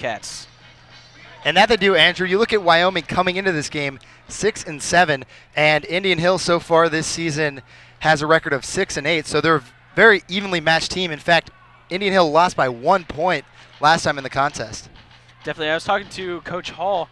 Cats. And that they do, Andrew. You look at Wyoming coming into this game 6-7, and Indian Hill so far this season has a record of 6-8. So they're a very evenly matched team. In fact, Indian Hill lost by 1 point last time in the contest. Definitely. I was talking to Coach Hall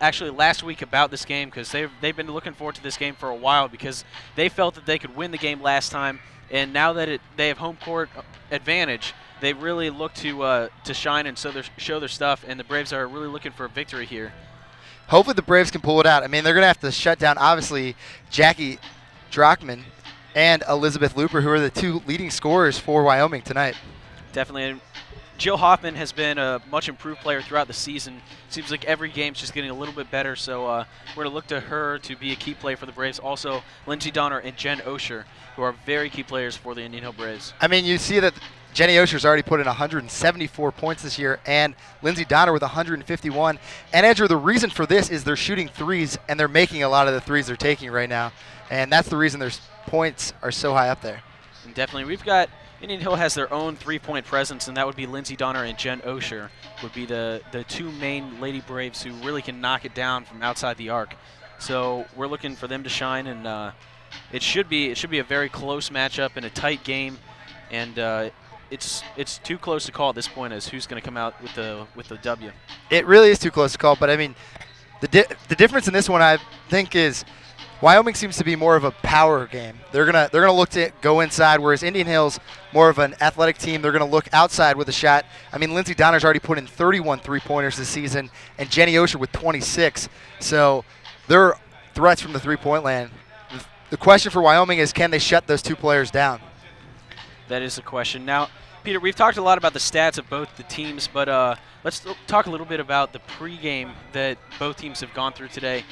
actually last week about this game because they've been looking forward to this game for a while because they felt that they could win the game last time, and now that they have home court advantage, they really look to shine and show their stuff, and the Braves are really looking for a victory here. Hopefully the Braves can pull it out. I mean, they're going to have to shut down, obviously, Jackie Drockman and Elizabeth Looper, who are the two leading scorers for Wyoming tonight. Definitely. And Jill Hoffman has been a much improved player throughout the season. Seems like every game's just getting a little bit better, so we're going to look to her to be a key player for the Braves. Also, Lindsay Donner and Jen Osher, who are very key players for the Indian Hill Braves. I mean, you see that Jenny Osher's already put in 174 points this year, and Lindsay Donner with 151. And Andrew, the reason for this is they're shooting threes, and they're making a lot of the threes they're taking right now. And that's the reason their points are so high up there. And definitely, we've got Indian Hill has their own three-point presence, and that would be Lindsay Donner and Jen Osher would be the two main Lady Braves who really can knock it down from outside the arc. So we're looking for them to shine, and it should be a very close matchup and a tight game, and it's too close to call at this point as who's going to come out with the W. It really is too close to call, but I mean, the difference in this one I think is Wyoming seems to be more of a power game. They're gonna look to go inside, whereas Indian Hill's more of an athletic team. They're gonna look outside with a shot. I mean, Lindsay Donner's already put in 31 three-pointers this season, and Jenny Osher with 26. So they're threats from the three-point land. The question for Wyoming is, can they shut those two players down? That is the question. Now, Peter, we've talked a lot about the stats of both the teams, but let's talk a little bit about the pregame that both teams have gone through today.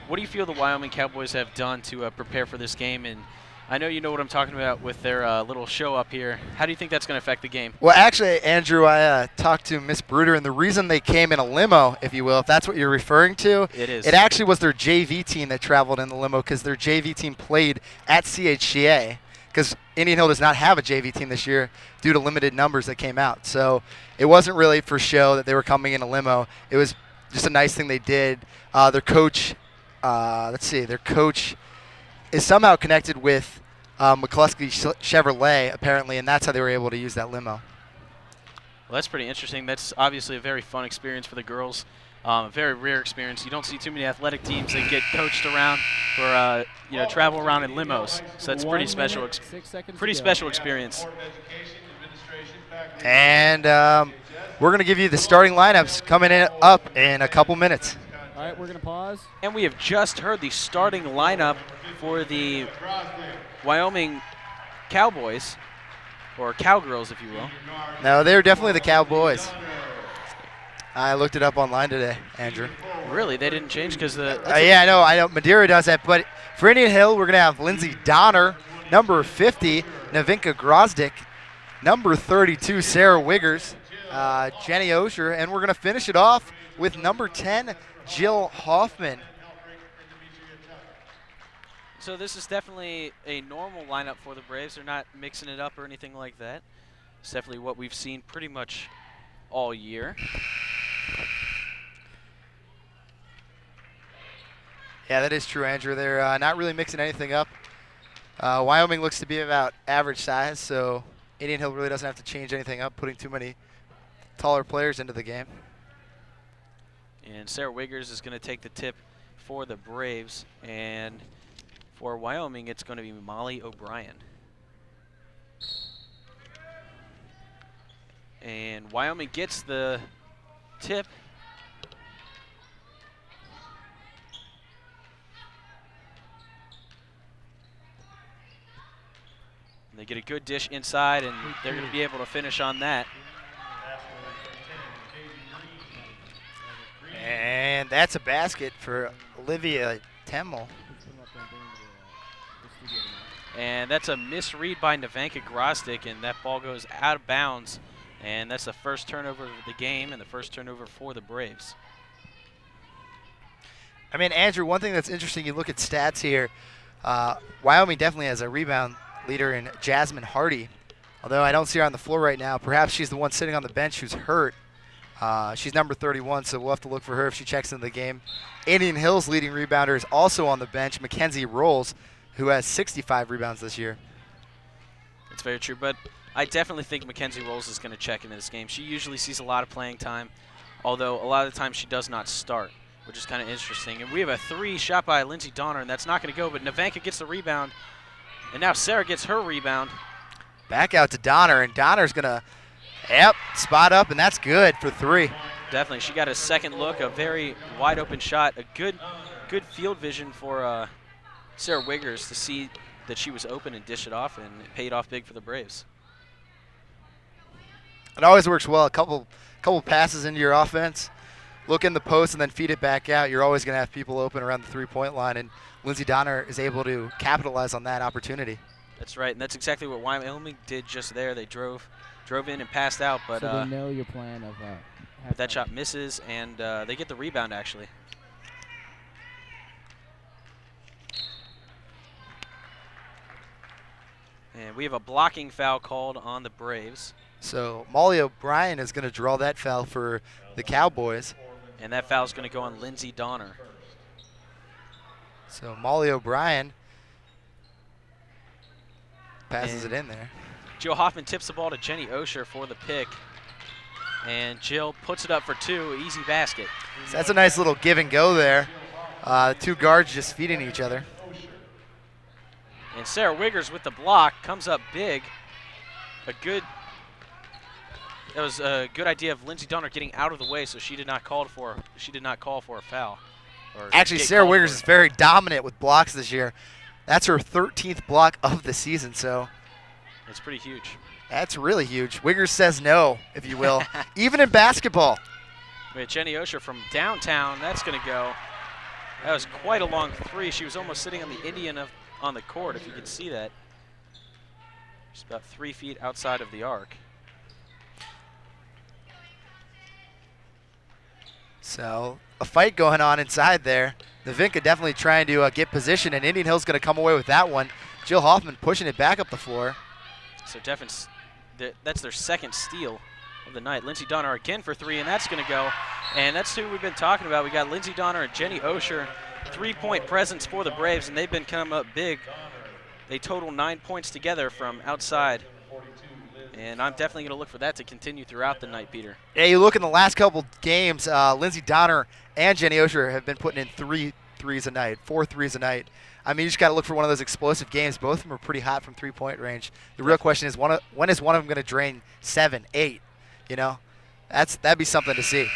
What do you feel the Wyoming Cowboys have done to prepare for this game? And I know you know what I'm talking about with their little show up here. How do you think that's going to affect the game? Well, actually, Andrew, I talked to Miss Bruder, and the reason they came in a limo, if you will, if that's what you're referring to, it is. It actually was their JV team that traveled in the limo because their JV team played at CHCA because Indian Hill does not have a JV team this year due to limited numbers that came out. So it wasn't really for show that they were coming in a limo. It was just a nice thing they did. Their coach... their coach is somehow connected with McCluskey Chevrolet, apparently, and that's how they were able to use that limo. Well, that's pretty interesting. That's obviously a very fun experience for the girls. A very rare experience. You don't see too many athletic teams that get coached around or travel around in limos. So that's pretty special. Pretty special experience. And we're going to give you the starting lineups coming up in a couple minutes. All right, we're going to pause. And we have just heard the starting lineup for the Wyoming Cowboys, or Cowgirls, if you will. No, they're definitely the Cowboys. I looked it up online today, Andrew. Really? They didn't change because the... yeah, I know. Madeira does that. But for Indian Hill, we're going to have Lindsay Donner, number 50, Navinka Grozdik, number 32, Sarah Wiggers, Jenny Osher, and we're going to finish it off with number 10, Jill Hoffman. So this is definitely a normal lineup for the Braves. They're not mixing it up or anything like that. It's definitely what we've seen pretty much all year. Yeah, that is true, Andrew. They're not really mixing anything up. Wyoming looks to be about average size, so Indian Hill really doesn't have to change anything up, putting too many taller players into the game. And Sarah Wiggers is going to take the tip for the Braves. And for Wyoming, it's going to be Molly O'Brien. And Wyoming gets the tip. And they get a good dish inside, and they're going to be able to finish on that. And that's a basket for Olivia Temmel. And that's a misread by Navanka Grosdick, and that ball goes out of bounds. And that's the first turnover of the game and the first turnover for the Braves. I mean, Andrew, one thing that's interesting, you look at stats here, Wyoming definitely has a rebound leader in Jasmine Hardy. Although I don't see her on the floor right now. Perhaps she's the one sitting on the bench who's hurt. She's number 31, so we'll have to look for her if she checks into the game. Indian Hill's leading rebounder is also on the bench, Mackenzie Rolls, who has 65 rebounds this year. It's very true, but I definitely think Mackenzie Rolls is going to check into this game. She usually sees a lot of playing time, although a lot of the time she does not start, which is kind of interesting. And we have a 3 shot by Lindsay Donner, and that's not going to go, but Navanka gets the rebound, and now Sarah gets her rebound. Back out to Donner, and Donner's going to, spot up, and that's good for 3. Definitely. She got a second look, a very wide open shot, a good field vision for Sarah Wiggers to see that she was open and dish it off, and it paid off big for the Braves. It always works well. A couple passes into your offense, look in the post, and then feed it back out. You're always going to have people open around the three-point line, and Lindsay Donner is able to capitalize on that opportunity. That's right, and that's exactly what Wyoming did just there. They drove in and passed out, but so they know your plan of that shot misses, and they get the rebound, actually. And we have a blocking foul called on the Braves. So Molly O'Brien is going to draw that foul for the Cowboys. And that foul is going to go on Lindsay Donner. So Molly O'Brien passes it in there. Jill Hoffman tips the ball to Jenny Osher for the pick. And Jill puts it up for 2, easy basket. So that's a nice little give and go there. 2 guards just feeding each other. And Sarah Wiggers with the block comes up big. That was a good idea of Lindsay Donner getting out of the way, so she did not call for a foul. Actually, Sarah Wiggers is very dominant with blocks this year. That's her 13th block of the season, so it's pretty huge. That's really huge. Wiggers says no, if you will, even in basketball. We had Jenny Osher from downtown. That's going to go. That was quite a long 3. She was almost sitting on the Indian on the court, if you can see that. Just about 3 feet outside of the arc. So a fight going on inside there. Navinka definitely trying to get position, and Indian Hill's going to come away with that one. Jill Hoffman pushing it back up the floor. So that's their second steal of the night. Lindsay Donner again for 3, and that's going to go. And that's who we've been talking about. We got Lindsay Donner and Jenny Osher, 3-point presence for the Braves, and they've been coming up big. They total 9 points together from outside. And I'm definitely going to look for that to continue throughout the night, Peter. Yeah, you look in the last couple games, Lindsay Donner and Jenny Osher have been putting in 3 threes a night, 4 threes a night. I mean, you just got to look for one of those explosive games. Both of them are pretty hot from three-point range. The real question is, when is one of them going to drain 7, 8? You know, that'd be something to see.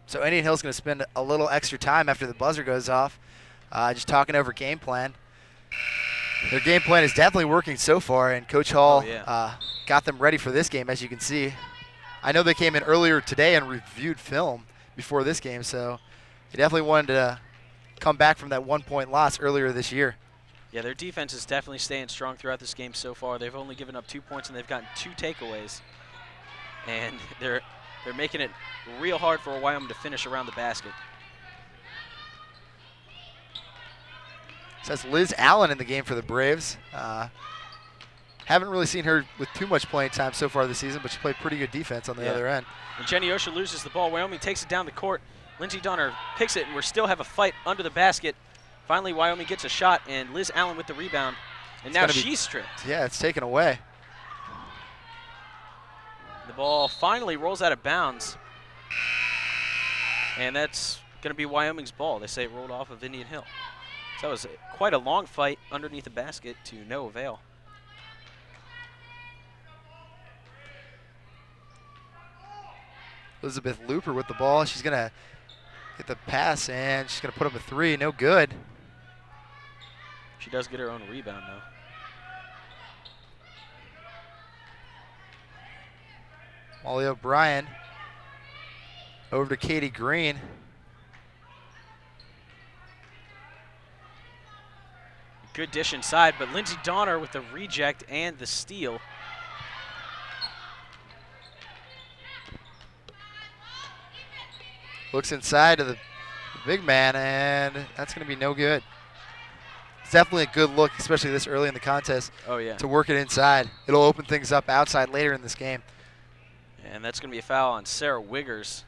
So Indian Hill's going to spend a little extra time after the buzzer goes off, just talking over game plan. Their game plan is definitely working so far, and Coach Hall got them ready for this game, as you can see. I know they came in earlier today and reviewed film before this game, so they definitely wanted to come back from that 1-point loss earlier this year. Yeah, their defense is definitely staying strong throughout this game so far. They've only given up 2 points, and they've gotten 2 takeaways. And they're making it real hard for Wyoming to finish around the basket. So that's Liz Allen in the game for the Braves. Haven't really seen her with too much playing time so far this season, but she played pretty good defense on the other end. And Jenny Osher loses the ball. Wyoming takes it down the court. Lindsay Donner picks it, and we still have a fight under the basket. Finally, Wyoming gets a shot, and Liz Allen with the rebound. And now she's stripped. Yeah, it's taken away. The ball finally rolls out of bounds. And that's going to be Wyoming's ball. They say it rolled off of Indian Hill. So that was quite a long fight underneath the basket to no avail. Elizabeth Looper with the ball. She's going to get the pass, and she's going to put up a 3. No good. She does get her own rebound, though. Molly O'Brien over to Katie Green. Good dish inside, but Lindsay Donner with the reject and the steal. Looks inside to the big man, and that's going to be no good. It's definitely a good look, especially this early in the contest, Oh, yeah. to work it inside. It'll open things up outside later in this game. And that's going to be a foul on Sarah Wiggers.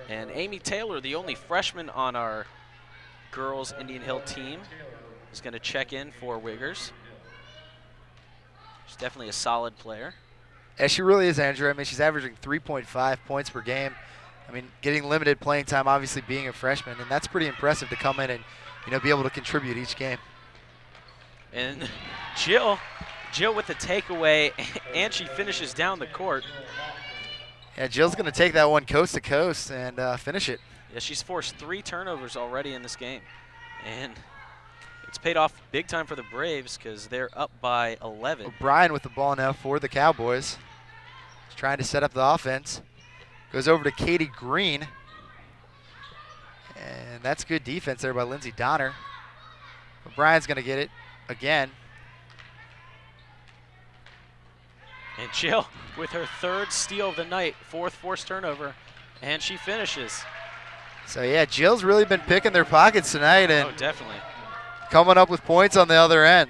And Amy Taylor, the only freshman on our girls Indian Hill team, is going to check in for Wiggers. She's definitely a solid player. Yeah, she really is, Andrew. I mean, she's averaging 3.5 points per game. I mean, getting limited playing time, obviously being a freshman, and that's pretty impressive to come in and, be able to contribute each game. And Jill with the takeaway, and she finishes down the court. Yeah, Jill's going to take that one coast to coast and finish it. Yeah, she's forced 3 turnovers already in this game. And it's paid off big time for the Braves because they're up by 11. O'Brien with the ball now for the Cowboys. He's trying to set up the offense. Goes over to Katie Green. And that's good defense there by Lindsay Donner. O'Brien's going to get it again. And Jill with her 3rd steal of the night, 4th forced turnover, and she finishes. So, yeah, Jill's really been picking their pockets tonight and oh, definitely. Coming up with points on the other end.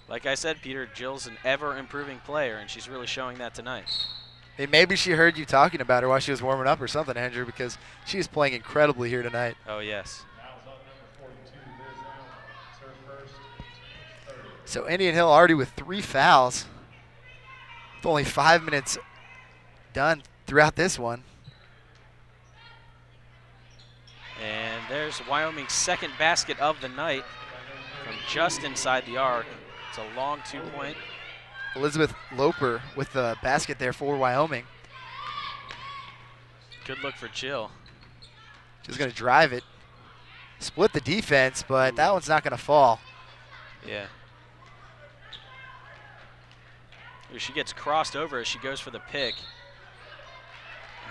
Like I said, Peter, Jill's an ever-improving player, and she's really showing that tonight. Hey, maybe she heard you talking about her while she was warming up or something, Andrew, because she is playing incredibly here tonight. Oh, yes. So Indian Hill already with 3 fouls. With only 5 minutes done throughout this one. And there's Wyoming's 2nd basket of the night from just inside the arc. It's a long 2-point. Elizabeth Loper with the basket there for Wyoming. Good look for Jill. She's going to drive it. Split the defense, but that one's not going to fall. Yeah. She gets crossed over as she goes for the pick.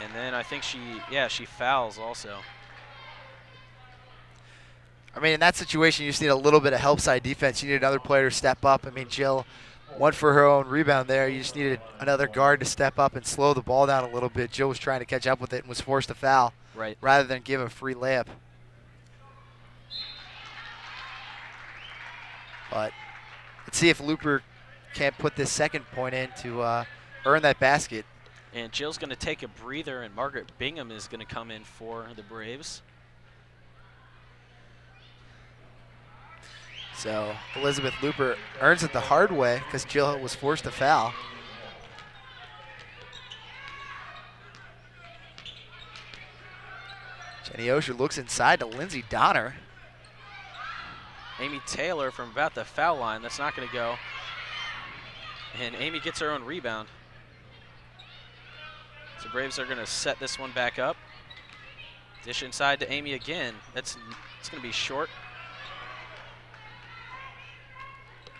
And then I think she fouls also. I mean, in that situation, you just need a little bit of help side defense. You need another player to step up. I mean, Jill went for her own rebound there. You just needed another guard to step up and slow the ball down a little bit. Jill was trying to catch up with it and was forced to foul rather than give a free layup. But let's see if Looper can't put this 2nd point in to earn that basket. And Jill's going to take a breather, and Margaret Bingham is going to come in for the Braves. So Elizabeth Looper earns it the hard way because Jill was forced to foul. Jenny Osher looks inside to Lindsay Donner. Amy Taylor from about the foul line. That's not going to go. And Amy gets her own rebound. So Braves are going to set this one back up. Dish inside to Amy again. It's going to be short.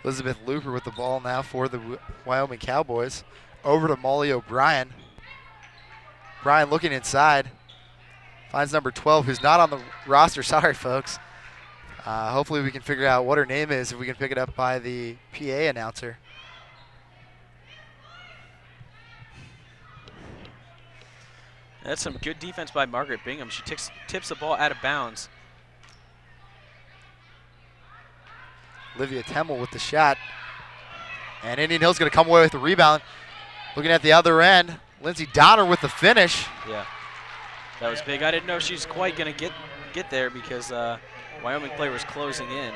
Elizabeth Looper with the ball now for the Wyoming Cowboys. Over to Molly O'Brien. Bryan looking inside. Finds number 12, who's not on the roster. Sorry, folks. Hopefully we can figure out what her name is if we can pick it up by the PA announcer. That's some good defense by Margaret Bingham. She tips the ball out of bounds. Olivia Temmel with the shot. And Indian Hill's going to come away with the rebound. Looking at the other end, Lindsay Donner with the finish. Yeah, that was big. I didn't know she's quite going to get there because Wyoming player was closing in.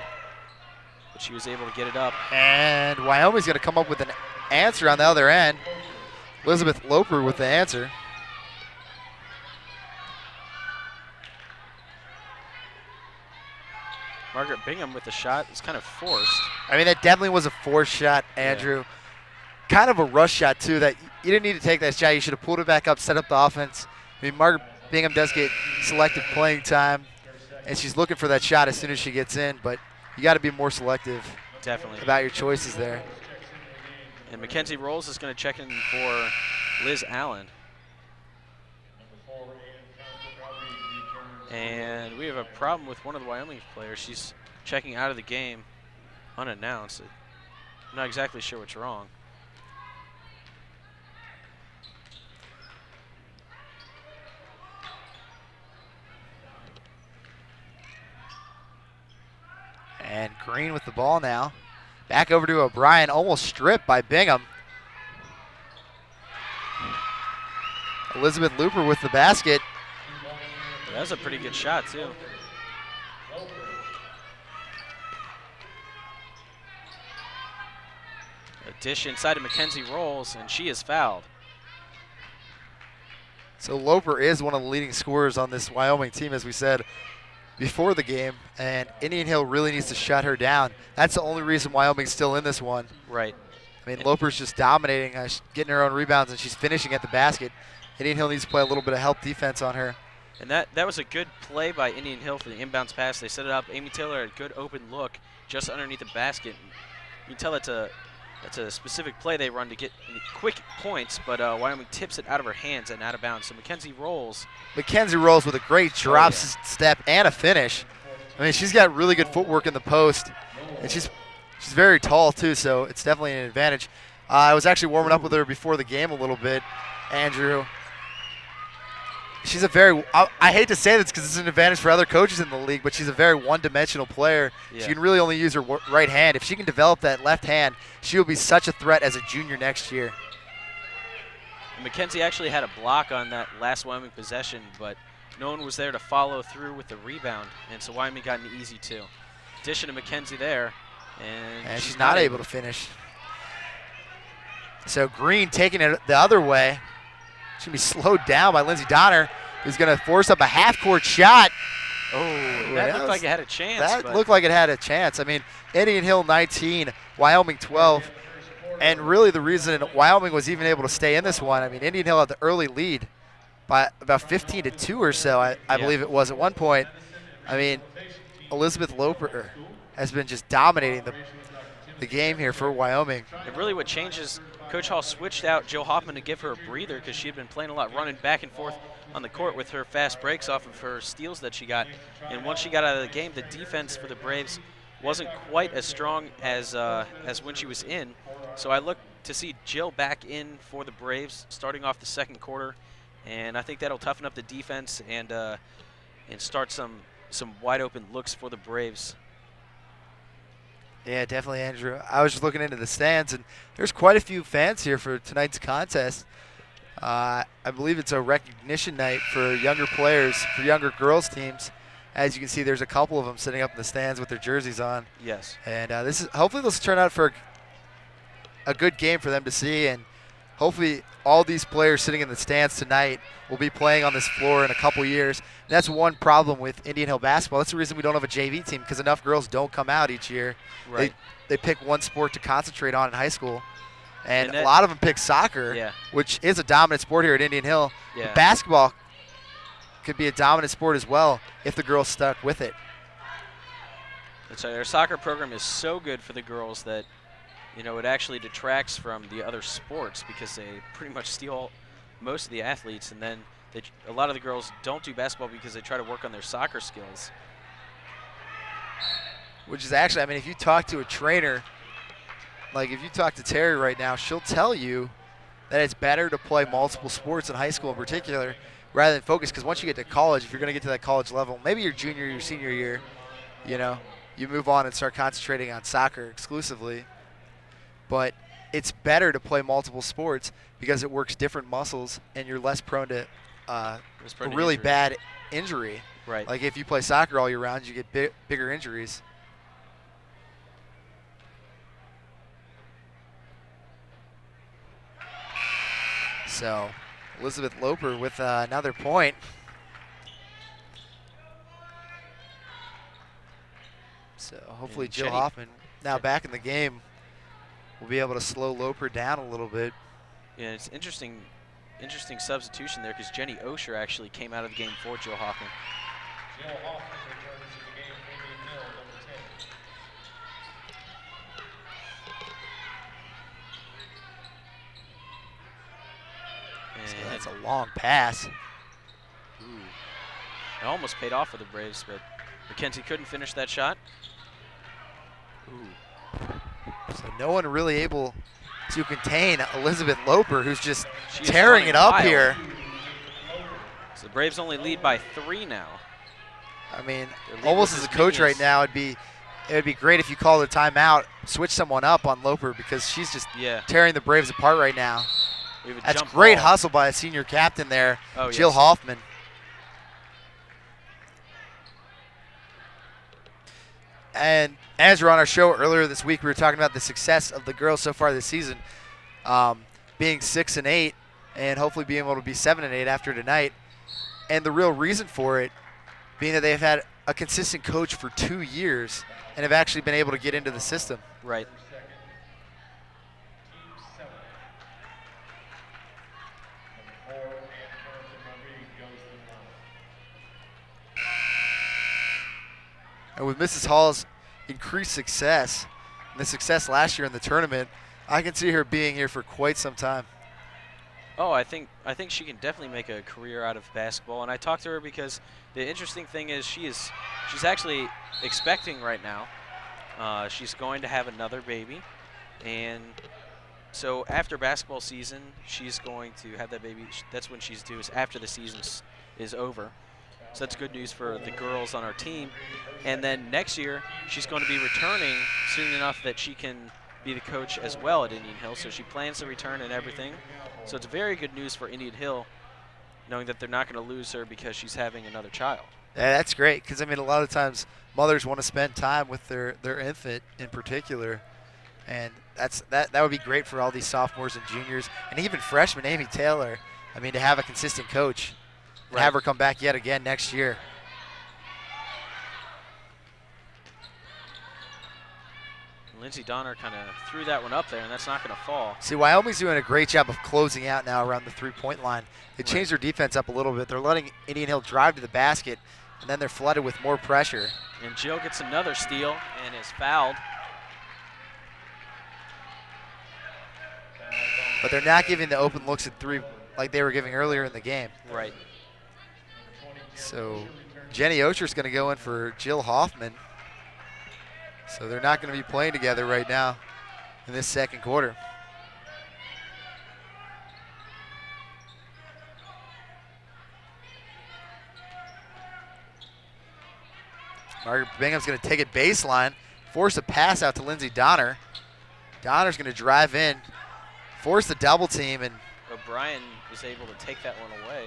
But she was able to get it up. And Wyoming's going to come up with an answer on the other end. Elizabeth Loper with the answer. Margaret Bingham with the shot. It's kind of forced. I mean, that definitely was a forced shot, Andrew. Yeah. Kind of a rush shot, too, that you didn't need to take that shot. You should have pulled it back up, set up the offense. I mean, Margaret Bingham does get selective playing time, and she's looking for that shot as soon as she gets in, but you got to be more selective about your choices there. And Mackenzie Rolls is going to check in for Liz Allen. And we have a problem with one of the Wyoming players. She's checking out of the game unannounced. I'm not exactly sure what's wrong. And Green with the ball now. Back over to O'Brien, almost stripped by Bingham. Elizabeth Looper with the basket. That was a pretty good shot, too. A dish inside to Mackenzie Rolls, and she is fouled. So Loper is one of the leading scorers on this Wyoming team, as we said before the game, and Indian Hill really needs to shut her down. That's the only reason Wyoming's still in this one. Right. I mean, Loper's just dominating, getting her own rebounds, and she's finishing at the basket. Indian Hill needs to play a little bit of help defense on her. And that was a good play by Indian Hill for the inbounds pass. They set it up. Amy Taylor had a good open look just underneath the basket. You can tell that's a specific play they run to get quick points, but Wyoming tips it out of her hands and out of bounds. So Mackenzie Rolls. Mackenzie Rolls with a great drop step and a finish. I mean, she's got really good footwork in the post, and she's very tall too, so it's definitely an advantage. I was actually warming up with her before the game a little bit, Andrew. She's a very, I hate to say this because it's an advantage for other coaches in the league, but she's a very one-dimensional player. Yeah. She can really only use her right hand. If she can develop that left hand, she will be such a threat as a junior next year. Mackenzie actually had a block on that last Wyoming possession, but no one was there to follow through with the rebound, and so Wyoming got an easy 2. Addition to Mackenzie there, and she's not able to finish. So Green taking it the other way. She's going to be slowed down by Lindsay Donner, who's going to force up a half-court shot. Oh, that looked like it had a chance. That looked like it had a chance. I mean, Indian Hill 19, Wyoming 12. And really the reason Wyoming was even able to stay in this one, I mean, Indian Hill had the early lead by about 15-2 or so, I believe it was at one point. I mean, Elizabeth Loper has been just dominating the game here for Wyoming. And really what changes, Coach Hall switched out Jill Hoffman to give her a breather because she had been playing a lot, running back and forth on the court with her fast breaks off of her steals that she got. And once she got out of the game, the defense for the Braves wasn't quite as strong as when she was in. So I look to see Jill back in for the Braves starting off the second quarter, and I think that'll toughen up the defense and start some wide open looks for the Braves. Yeah, definitely, Andrew. I was just looking into the stands, and there's quite a few fans here for tonight's contest. I believe it's a recognition night for younger players, for younger girls teams. As you can see, there's a couple of them sitting up in the stands with their jerseys on. Yes. And hopefully this will turn out for a good game for them to see, and hopefully all these players sitting in the stands tonight will be playing on this floor in a couple years. And that's one problem with Indian Hill basketball. That's the reason we don't have a JV team, because enough girls don't come out each year. Right. They pick one sport to concentrate on in high school. And a lot of them pick soccer, which is a dominant sport here at Indian Hill. Yeah. But basketball could be a dominant sport as well if the girls stuck with it. So their soccer program is so good for the girls that, you know, it actually detracts from the other sports because they pretty much steal most of the athletes, and then a lot of the girls don't do basketball because they try to work on their soccer skills. Which is actually, I mean, if you talk to a trainer, like if you talk to Terry right now, she'll tell you that it's better to play multiple sports in high school in particular rather than focus, because once you get to college, if you're going to get to that college level, maybe your junior, your senior year, you know, you move on and start concentrating on soccer exclusively. But it's better to play multiple sports because it works different muscles and you're less prone to a really bad injury. Right. Like if you play soccer all year round, you get bigger injuries. So Elizabeth Loper with another point. So hopefully Jill Hoffman, now back in the game, will be able to slow Loper down a little bit. Yeah, it's interesting substitution there because Jenny Osher actually came out of the game for Jill Hoffman. Jill Hoffman returns to the game, Indian Hill, number 10. So that's a long pass. Ooh. It almost paid off for the Braves, but Mackenzie couldn't finish that shot. Ooh. So no one really able to contain Elizabeth Loper, who's just She's tearing it up wild here. So the Braves only lead by 3 now. I mean, almost as a coach right now, it'd be it would be great if you call the timeout, switch someone up on Loper because she's just Yeah. tearing the Braves apart right now. We have a That's jump great ball. hustle by a senior captain there, Oh, Jill yes. Hoffman. And as we're on our show earlier this week, we were talking about the success of the girls so far this season, being 6-8, and hopefully being able to be 7-8 after tonight. And the real reason for it being that they've had a consistent coach for 2 years and have actually been able to get into the system. Right. And with Mrs. Hall's increased success, and the success last year in the tournament, I can see her being here for quite some time. Oh, I think she can definitely make a career out of basketball. And I talked to her because the interesting thing is she's actually expecting right now. She's going to have another baby, and so after basketball season, she's going to have that baby. That's when she's due, is after the season is over. So that's good news for the girls on our team. And then next year, she's going to be returning soon enough that she can be the coach as well at Indian Hill. So she plans to return and everything. So it's very good news for Indian Hill, knowing that they're not going to lose her because she's having another child. Yeah, that's great because, I mean, a lot of times mothers want to spend time with their infant in particular. And that would be great for all these sophomores and juniors and even freshmen, Amy Taylor. I mean, to have a consistent coach and have her come back yet again next year. Lindsey Donner kind of threw that one up there, and that's not going to fall. See, Wyoming's doing a great job of closing out now around the three-point line. They changed their defense up a little bit. They're letting Indian Hill drive to the basket, and then they're flooded with more pressure. And Jill gets another steal and is fouled. But they're not giving the open looks at three like they were giving earlier in the game. Right. So Jenny Osher's going to go in for Jill Hoffman. So they're not going to be playing together right now in this second quarter. Margaret Bingham's going to take it baseline, force a pass out to Lindsey Donner. Donner's going to drive in, force the double team, and O'Brien was able to take that one away.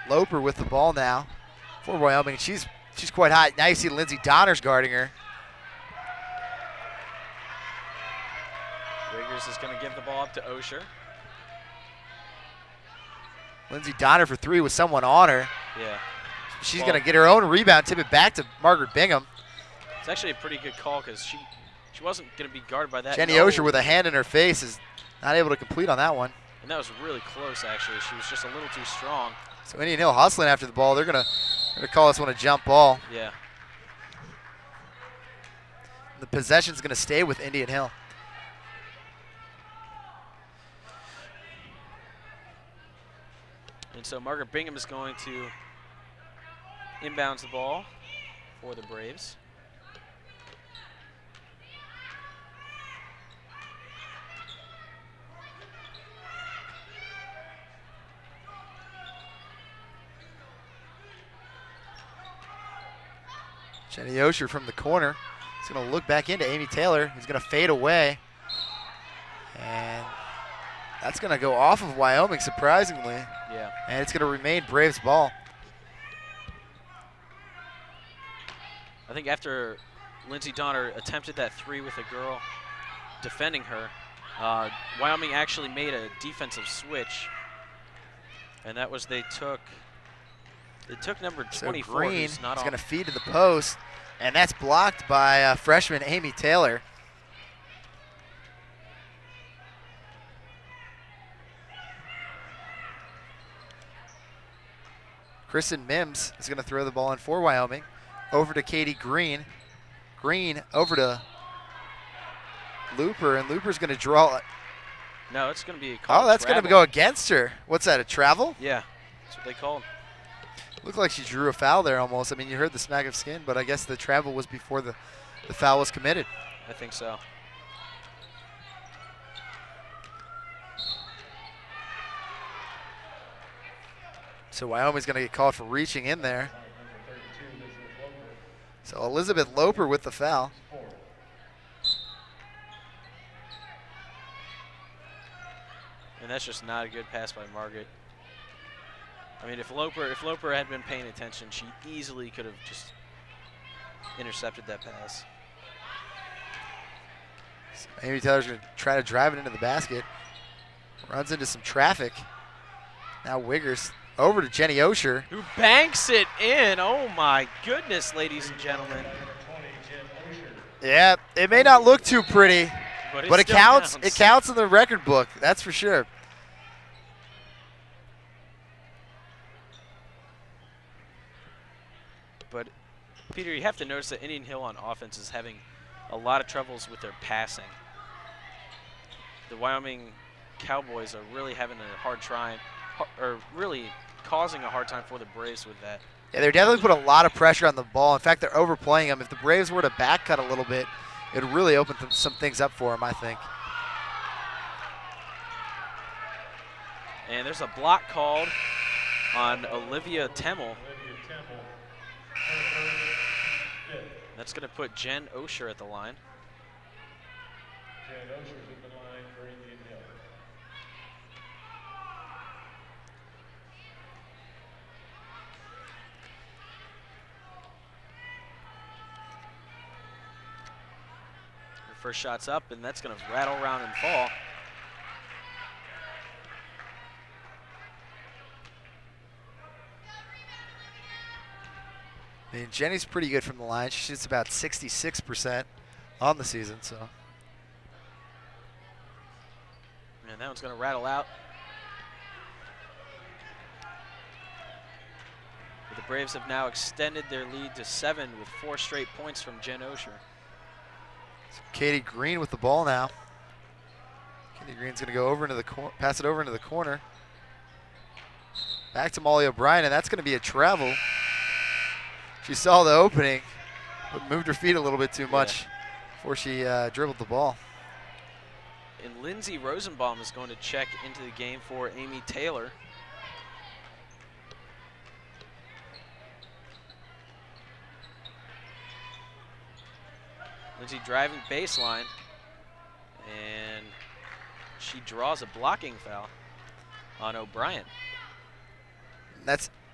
Loper with the ball now for Wyoming. She's quite hot. Now you see Lindsey Donner's guarding her. Riggers is going to give the ball up to Osher. Lindsey Donner for three with someone on her. Yeah. She's going to get her own rebound, tip it back to Margaret Bingham. It's actually a pretty good call because she wasn't going to be guarded by that. Jenny Osher with a hand in her face is not able to complete on that one. And that was really close, actually. She was just a little too strong. So Indian Hill hustling after the ball. They're gonna call this one a jump ball. Yeah. The possession's gonna stay with Indian Hill. And so Margaret Bingham is going to inbounds the ball for the Braves. Jenny Osher from the corner. He's going to look back into Amy Taylor. He's going to fade away. And that's going to go off of Wyoming, surprisingly. Yeah. And it's going to remain Braves ball. I think after Lindsey Donner attempted that three with a girl defending her, Wyoming actually made a defensive switch. And that was they took number 24. So Green who's not is on. going to feed to the post, and that's blocked by freshman Amy Taylor. Kristen Mims is going to throw the ball in for Wyoming. Over to Katie Green. Green over to Looper, and Looper's going to draw it. No, it's going to be a call. Oh, that's going to go against her. What's that, a travel? Yeah, that's what they called. Looked like she drew a foul there almost. I mean, you heard the smack of skin, but I guess the travel was before the foul was committed. I think so. So Wyoming's going to get called for reaching in there. So Elizabeth Loper with the foul. And that's just not a good pass by Margaret. I mean, if Loper had been paying attention, she easily could have just intercepted that pass. So Amy Taylor's going to try to drive it into the basket. Runs into some traffic. Now Wiggers over to Jenny Osher. Who banks it in. Oh, my goodness, ladies and gentlemen. Yeah, it may not look too pretty, but it still counts. It counts in the record book, that's for sure. But, Peter, you have to notice that Indian Hill on offense is having a lot of troubles with their passing. The Wyoming Cowboys are really having a hard time, or really causing a hard time for the Braves with that. Yeah, they're definitely put a lot of pressure on the ball. In fact, they're overplaying them. If the Braves were to back cut a little bit, it would really open some things up for them, I think. And there's a block called on Olivia Temmel. That's going to put Jen Osher at the line. Jen Osher's at the line for Indian Hill. Her first shot's up, and that's going to rattle around and fall. I mean, Jenny's pretty good from the line. She shoots about 66% on the season, so. And that one's going to rattle out. But the Braves have now extended their lead to 7 with 4 straight points from Jen Osher. So Katie Green with the ball now. Katie Green's going to go over into the pass it over into the corner. Back to Molly O'Brien, and that's going to be a travel. She saw the opening, but moved her feet a little bit too much before she dribbled the ball. And Lindsay Rosenbaum is going to check into the game for Amy Taylor. Lindsay driving baseline, and she draws a blocking foul on O'Brien.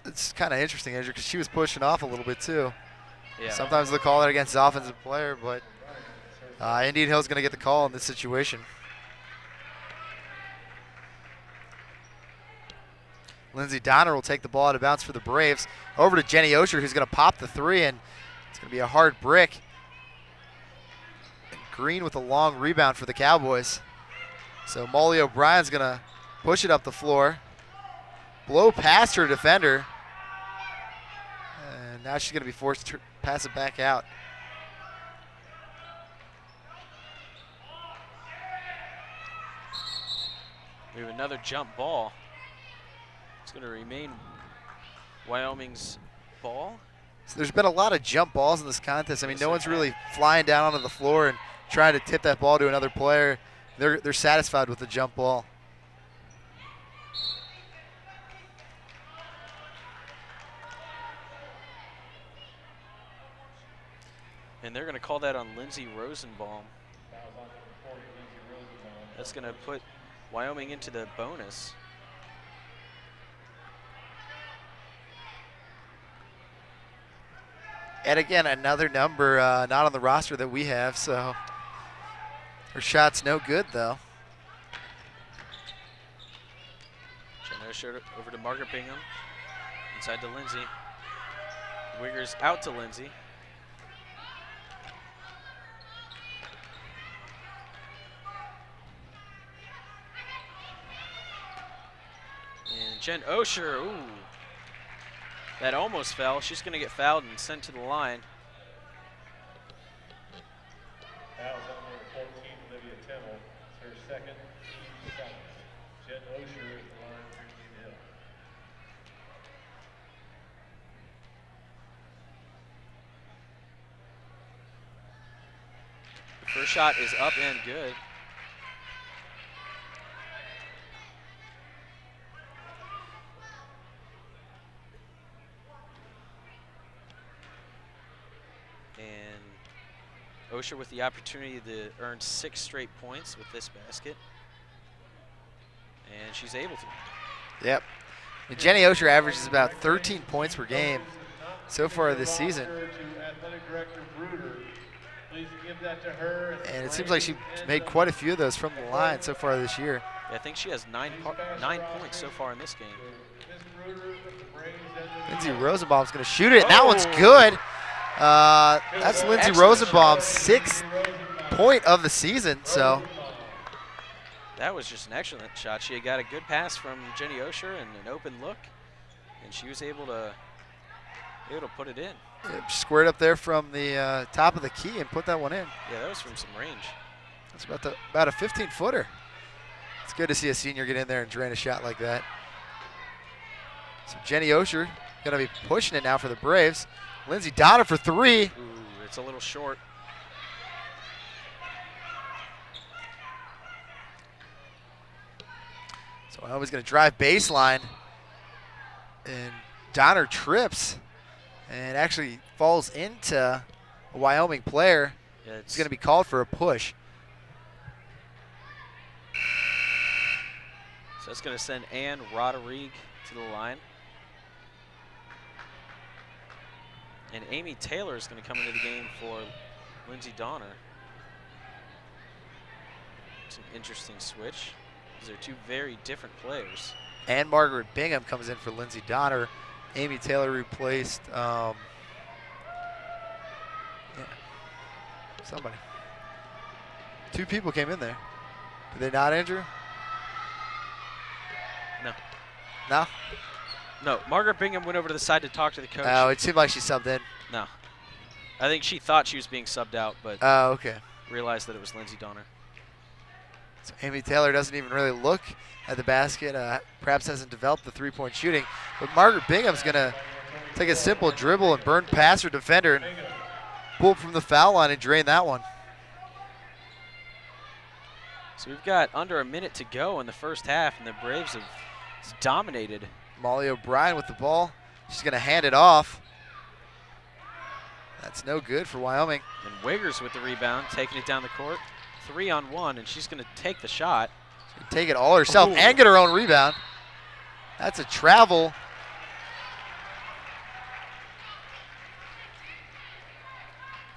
It's kind of interesting, Andrew, because she was pushing off a little bit too. Yeah. Sometimes they'll call that against the offensive player, but Indian Hill's going to get the call in this situation. Lindsay Donner will take the ball out of bounds for the Braves. Over to Jenny Osher, who's going to pop the 3, and it's going to be a hard brick. And Green with a long rebound for the Cowboys. So Molly O'Brien's going to push it up the floor, blow past her defender, and now she's going to be forced to pass it back out. We have another jump ball. It's going to remain Wyoming's ball. So there's been a lot of jump balls in this contest. I mean, no one's really flying down onto the floor and trying to tip that ball to another player. They're satisfied with the jump ball. And they're going to call that on Lindsay Rosenbaum. That's going to put Wyoming into the bonus. And again, another number not on the roster that we have, so her shot's no good, though. Jen Osher over to Margaret Bingham. Inside to Lindsay. Wiggers out to Lindsay. And Jen Osher, ooh. That almost fell. She's going to get fouled and sent to the line. Fouls on number 14, Olivia Temmel. It's her second team foul. Jen Osher is the line for Indian Hill. The first shot is up and good. Osher with the opportunity to earn 6 straight points with this basket. And she's able to. Yep. And Jenny Osher averages about 13 points per game so far this season. And it seems like she made quite a few of those from the line so far this year. Yeah, I think she has 9 points so far in this game. Lindsay Rosenbaum's going to shoot it, and that one's good. That's Lindsay Rosenbaum's 6th point of the season. So that was just an excellent shot. She had got a good pass from Jenny Osher and an open look, and she was able to put it in. Yep, squared up there from the top of the key and put that one in. Yeah, that was from some range. That's about a 15-footer. It's good to see a senior get in there and drain a shot like that. So Jenny Osher going to be pushing it now for the Braves. Lindsay Donner for 3. Ooh, it's a little short. So Wyoming's going to drive baseline, and Donner trips and actually falls into a Wyoming player. Yeah, it's going to be called for a push. So that's going to send Ann Roderigue to the line. And Amy Taylor is going to come into the game for Lindsay Donner. It's an interesting switch. These are 2 very different players. And Margaret Bingham comes in for Lindsay Donner. Amy Taylor replaced somebody. 2 people came in there. Did they not, Andrew? No. No? No, Margaret Bingham went over to the side to talk to the coach. Oh, it seemed like she subbed in. No. I think she thought she was being subbed out, but oh, okay. Realized that it was Lindsay Donner. So Amy Taylor doesn't even really look at the basket, perhaps hasn't developed the 3-point shooting. But Margaret Bingham's going to take a simple dribble and burn past her defender and pull from the foul line and drain that one. So we've got under a minute to go in the first half, and the Braves have dominated. Molly O'Brien with the ball. She's going to hand it off. That's no good for Wyoming. And Wiggers with the rebound, taking it down the court. 3-on-1, and she's going to take the shot. She's going to take it all herself and get her own rebound. That's a travel.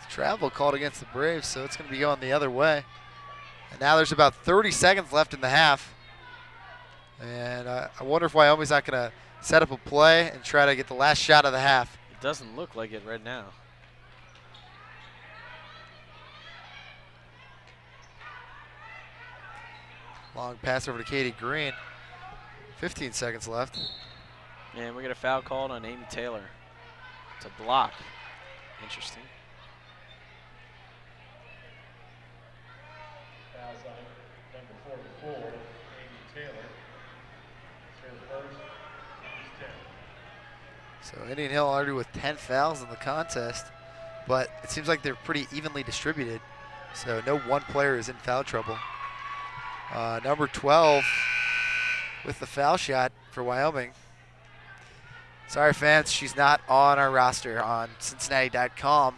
Travel called against the Braves, so it's going to be going the other way. And now there's about 30 seconds left in the half. And I wonder if Wyoming's not going to set up a play and try to get the last shot of the half. It doesn't look like it right now. Long pass over to Katie Green. 15 seconds left. And we get a foul called on Amy Taylor. It's a block. Interesting. Foul line, number 44, Amy Taylor. Her first, team's 10. So Indian Hill already with 10 fouls in the contest, but it seems like they're pretty evenly distributed. So no one player is in foul trouble. Number 12 with the foul shot for Wyoming. Sorry, fans, she's not on our roster on Cincinnati.com.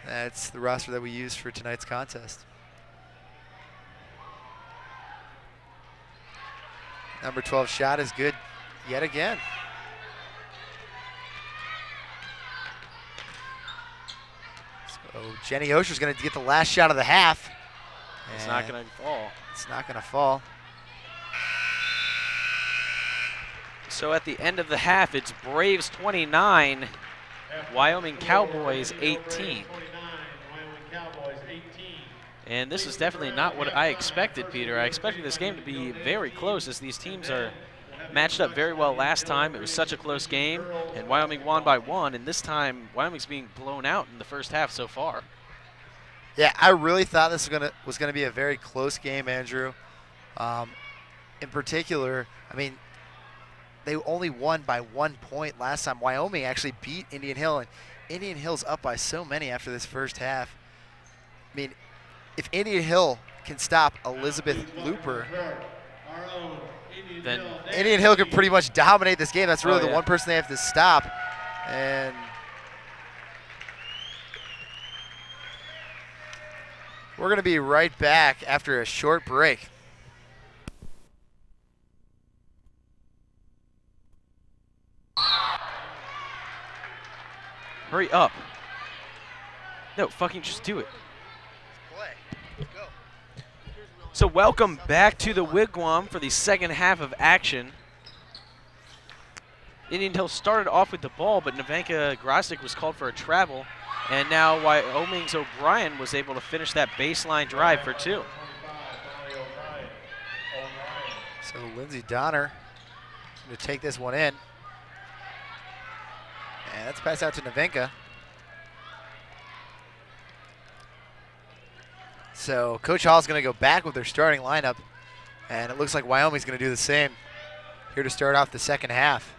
That's the roster that we use for tonight's contest. Number 12 shot is good yet again. So Jenny Osher's going to get the last shot of the half. It's not going to fall. It's not going to fall. So at the end of the half, it's Braves 29, Wyoming Cowboys 18. And this is definitely not what I expected, Peter. I expected this game to be very close, as these teams are matched up very well last time. It was such a close game, and Wyoming won by 1, and this time Wyoming's being blown out in the first half so far. Yeah, I really thought this was gonna be a very close game, Andrew. In particular, I mean, they only won by 1 point last time. Wyoming actually beat Indian Hill, and Indian Hill's up by so many after this first half. I mean, if Indian Hill can stop Elizabeth Looper, Then Indian Hill can pretty much dominate this game. That's really the yeah. one person they have to stop. And We're going to be right back after a short break. Hurry up. No, fucking just do it. Play. Let's go. So welcome back to the Wigwam for the second half of action. Indian Hill started off with the ball, but Nevenka Grosdick was called for a travel. And now Wyoming's O'Brien was able to finish that baseline drive for 2. So Lindsey Donner is going to take this one in. And that's passed out to Nevenka. So Coach Hall's going to go back with their starting lineup. And it looks like Wyoming's going to do the same here to start off the second half.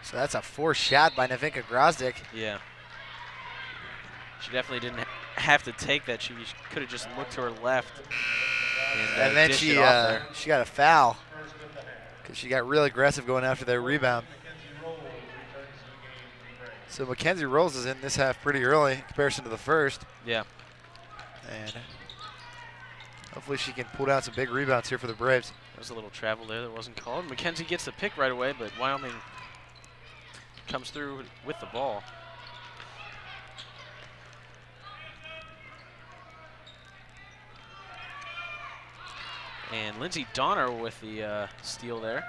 So that's a forced shot by Nevenka Grosdick. Yeah. She definitely didn't have to take that. She could have just looked to her left. And then dished she it off there. she got a foul because she got really aggressive going after that rebound. So Mackenzie Rolls is in this half pretty early in comparison to the first. Yeah. And hopefully she can pull down some big rebounds here for the Braves. There was a little travel there that wasn't called. Mackenzie gets the pick right away, but Wyoming comes through with the ball. And Lindsey Donner with the steal there.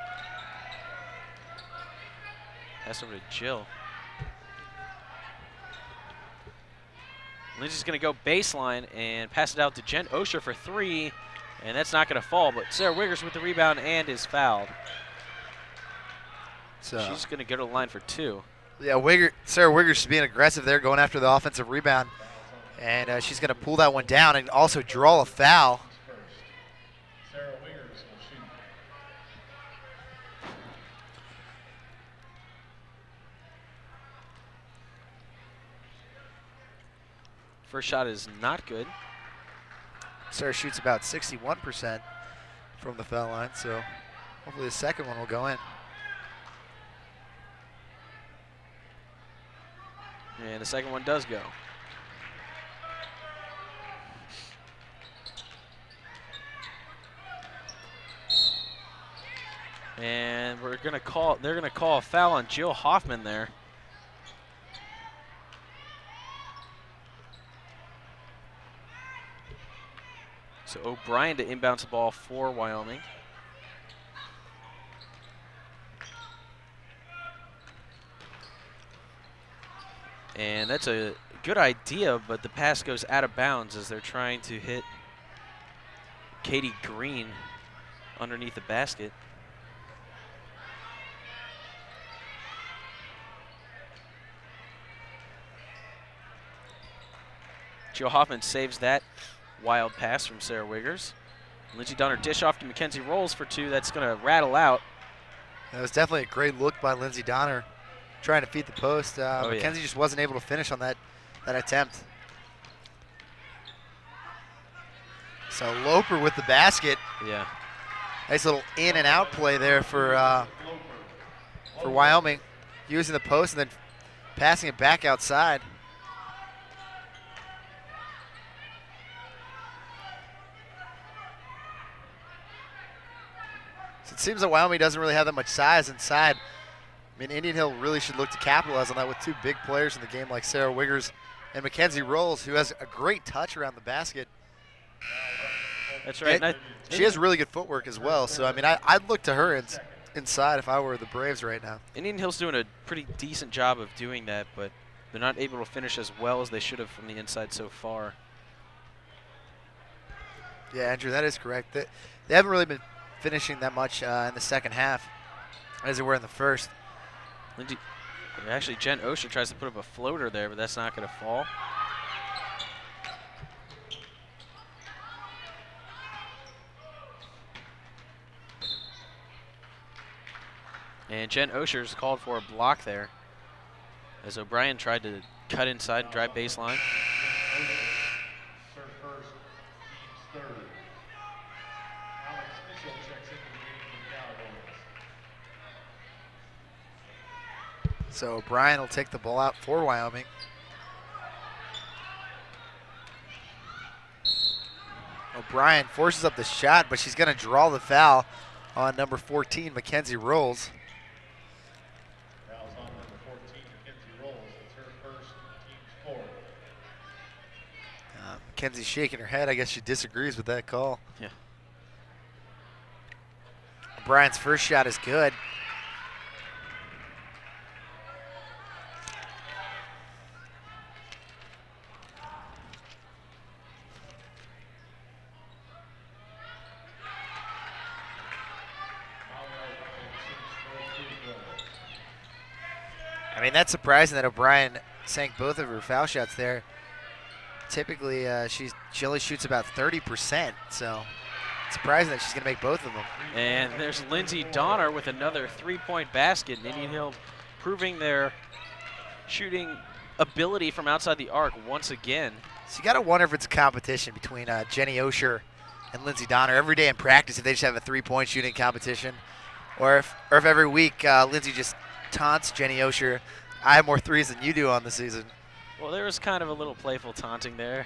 Pass over to Jill. Lindsey's going to go baseline and pass it out to Jen Osher for 3. And that's not going to fall, but Sarah Wiggers with the rebound and is fouled. So she's going to go to the line for 2. Yeah, Sarah Wiggers is being aggressive there, going after the offensive rebound. And she's going to pull that one down and also draw a foul. First shot is not good. Sarah shoots about 61% from the foul line, so hopefully the second one will go in. And the second one does go. And they're gonna call a foul on Jill Hoffman there. So O'Brien to inbounds the ball for Wyoming. And that's a good idea, but the pass goes out of bounds as they're trying to hit Katie Green underneath the basket. Jill Hoffman saves that wild pass from Sarah Wiggers. Lindsey Donner dish off to Mackenzie Rolls for 2. That's going to rattle out. That was definitely a great look by Lindsey Donner, trying to feed the post. Mackenzie just wasn't able to finish on that attempt. So Loper with the basket. Yeah. Nice little in and out play there for Wyoming, using the post and then passing it back outside. So it seems that Wyoming doesn't really have that much size inside. I mean, Indian Hill really should look to capitalize on that with 2 big players in the game like Sarah Wiggers and Mackenzie Rolls, who has a great touch around the basket. That's right. She has really good footwork as well. So, I mean, I'd look to her inside if I were the Braves right now. Indian Hill's doing a pretty decent job of doing that, but they're not able to finish as well as they should have from the inside so far. Yeah, Andrew, that is correct. They haven't really been finishing that much in the second half as they were in the first. Actually, Jen Osher tries to put up a floater there, but that's not going to fall. And Jen Osher's called for a block there as O'Brien tried to cut inside and drive baseline. So O'Brien will take the ball out for Wyoming. O'Brien forces up the shot, but she's going to draw the foul on number 14, Mackenzie Rolls. Fouls on number 14, Mackenzie Rolls. It's her first, team's fourth. Mackenzie's shaking her head. I guess she disagrees with that call. Yeah. O'Brien's first shot is good. I mean, that's surprising that O'Brien sank both of her foul shots there. Typically, she only shoots about 30%, so it's surprising that she's going to make both of them. And there's Lindsay Donner with another three-point basket. Indian Hill proving their shooting ability from outside the arc once again. So you got to wonder if it's a competition between Jenny Osher and Lindsay Donner every day in practice, if they just have a three-point shooting competition, or if every week Lindsay just taunts Jenny Osher. I have more threes than you do on the season. Well, there was kind of a little playful taunting there.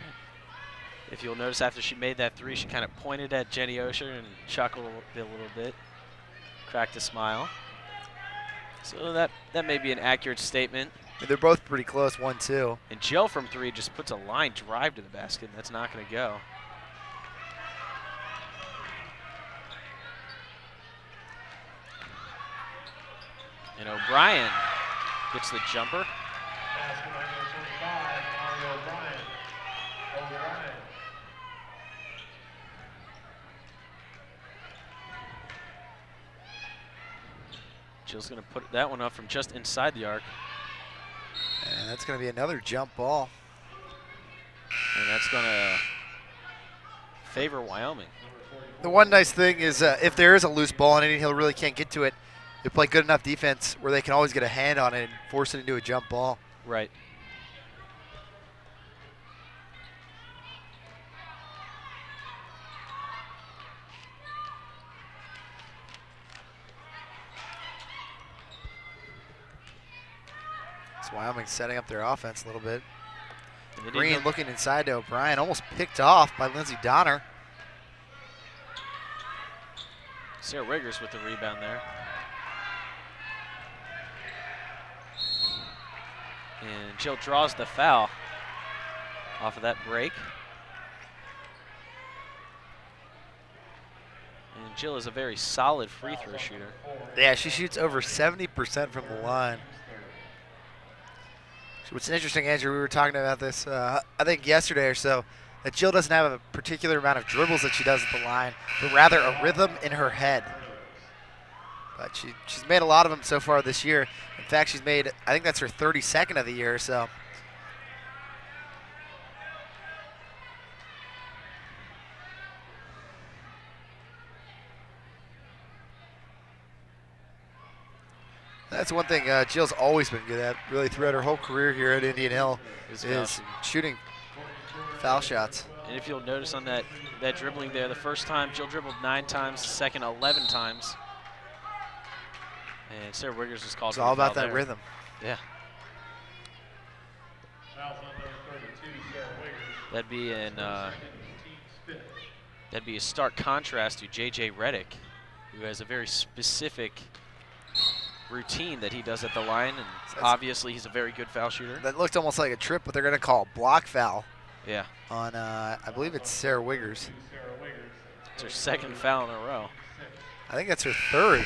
If you'll notice, after she made that three, she kind of pointed at Jenny Osher and chuckled a little bit, cracked a smile. So that may be an accurate statement. I mean, they're both pretty close, 1-2. And Jill from three just puts a line drive to the basket, and that's not going to go. And O'Brien gets the jumper. Basket on number 25, Mario O'Brien. O'Brien. Jill's going to put that one up from just inside the arc. And that's going to be another jump ball. And that's going to favor Wyoming. The one nice thing is if there is a loose ball and Indian Hill really can't get to it, they play good enough defense where they can always get a hand on it and force it into a jump ball. Right. So Wyoming's setting up their offense a little bit. And Green looking inside to O'Brien, almost picked off by Lindsay Donner. Sarah Riggers with the rebound there. And Jill draws the foul off of that break. And Jill is a very solid free throw shooter. Yeah, she shoots over 70% from the line. So what's interesting, Andrew, we were talking about this, I think yesterday or so, that Jill doesn't have a particular amount of dribbles that she does at the line, but rather a rhythm in her head. But she's made a lot of them so far this year. In fact, she's made, I think that's her 32nd of the year or so. That's one thing Jill's always been good at, really throughout her whole career here at Indian Hill, is shooting foul shots. And if you'll notice on that dribbling there, the first time Jill dribbled 9 times, the second 11 times. And Sarah Riggers was called. It's all about that rhythm. Yeah. Fouls on number 32, Sarah Wiggers. That'd be a stark contrast to JJ Reddick, who has a very specific routine that he does at the line, and obviously he's a very good foul shooter. That looked almost like a trip, but they're going to call a block foul. Yeah. On, I believe it's Sarah Wiggers. It's her second foul in a row. I think that's her third.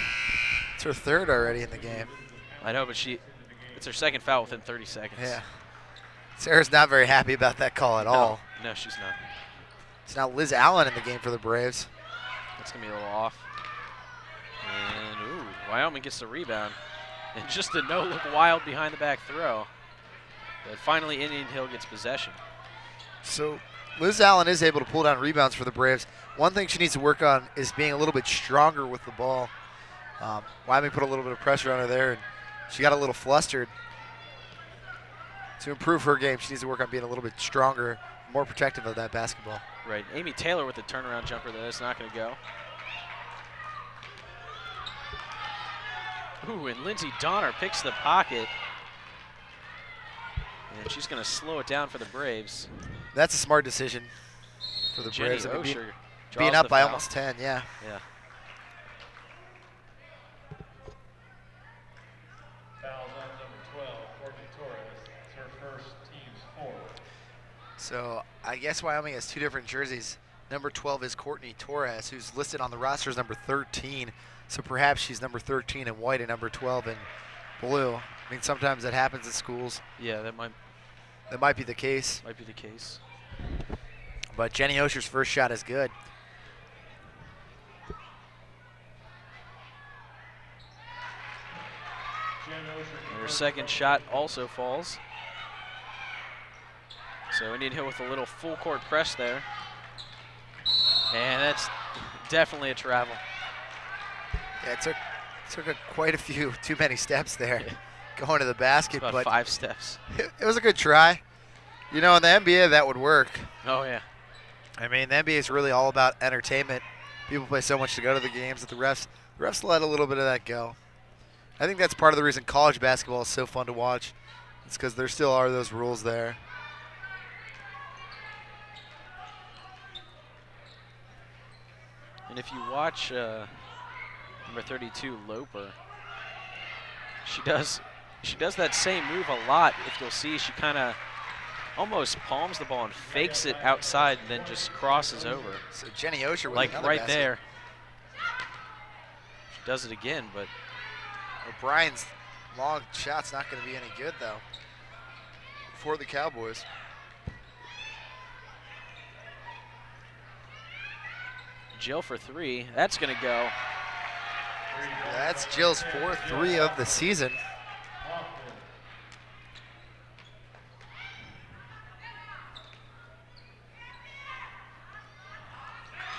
It's her third already in the game. I know, but it's her second foul within 30 seconds. Yeah. Sarah's not very happy about that call at all. No, she's not. It's now Liz Allen in the game for the Braves. That's going to be a little off. And, ooh, Wyoming gets the rebound. And just a no-look wild behind-the-back throw. But finally, Indian Hill gets possession. So Liz Allen is able to pull down rebounds for the Braves. One thing she needs to work on is being a little bit stronger with the ball. Wyoming put a little bit of pressure on her there, and she got a little flustered. To improve her game, she needs to work on being a little bit stronger, more protective of that basketball. Right. Amy Taylor with the turnaround jumper there. That's not going to go. Ooh, and Lindsay Donner picks the pocket And she's going to slow it down for the Braves. That's a smart decision for the Jenny Braves. I mean, Osher being draws up the by foul. almost 10, yeah. Yeah. Fouls on number 12, Courtney Torres. It's her first, team's fourth. So I guess Wyoming has two different jerseys. Number 12 is Courtney Torres, who's listed on the roster as number 13. So perhaps she's number 13 in white and number 12 in blue. I mean, sometimes that happens at schools. Yeah, that That might be the case. might be the case. But Jenny Osher's first shot is good. Jen Osher. And her second shot also falls. So Indian Hill with a little full court press there. And that's definitely a travel. Yeah, it took quite a few too many steps there going to the basket, About but 5 steps. it was a good try. You know, in the NBA, that would work. Oh, yeah. I mean, the NBA is really all about entertainment. People pay so much to go to the games that the refs let a little bit of that go. I think that's part of the reason college basketball is so fun to watch. It's because there still are those rules there. And if you watch number 32, Loper, she does that same move a lot. If you'll see, she kind of almost palms the ball and fakes it outside and then just crosses over. So Jenny Osher with Like another right basket. there. She does it again, but O'Brien's long shot's not going to be any good, though, for the Cowboys. Jill for 3. That's going to go. That's Jill's fourth 3 of the season.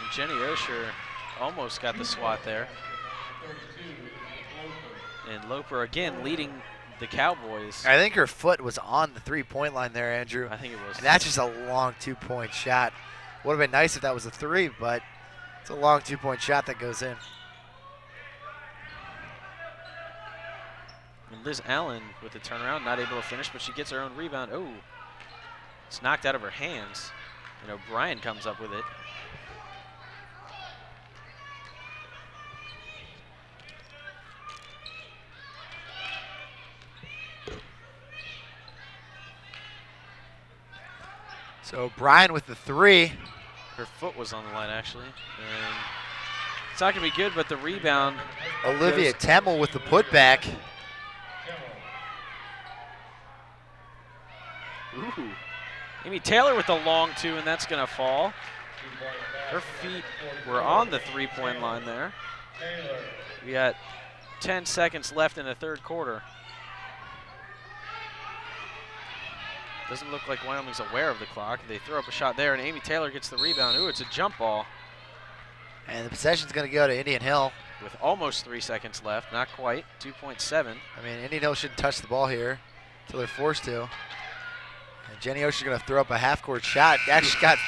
And Jenny Osher almost got the swat there. And Loper again leading the Cowboys. I think her foot was on the three-point line there, Andrew. I think it was. And that's just a long two-point shot. Would have been nice if that was a 3, but it's a long two-point shot that goes in. And Liz Allen with the turnaround, not able to finish, but she gets her own rebound. Oh, it's knocked out of her hands. And O'Brien comes up with it. So O'Brien with the 3. Her foot was on the line, actually. And it's not going to be good, but the rebound. Olivia goes- Temmel with the putback. Ooh. Amy Taylor with the long 2, and that's going to fall. Her feet were on the three-point line there. We got 10 seconds left in the third quarter. Doesn't look like Wyoming's aware of the clock. They throw up a shot there, and Amy Taylor gets the rebound. Ooh, it's a jump ball And the possession's going to go to Indian Hill. with almost 3 seconds left. Not quite, 2.7. I mean, Indian Hill shouldn't touch the ball here until they're forced to. And Jenny Osher's going to throw up a half-court shot. Actually got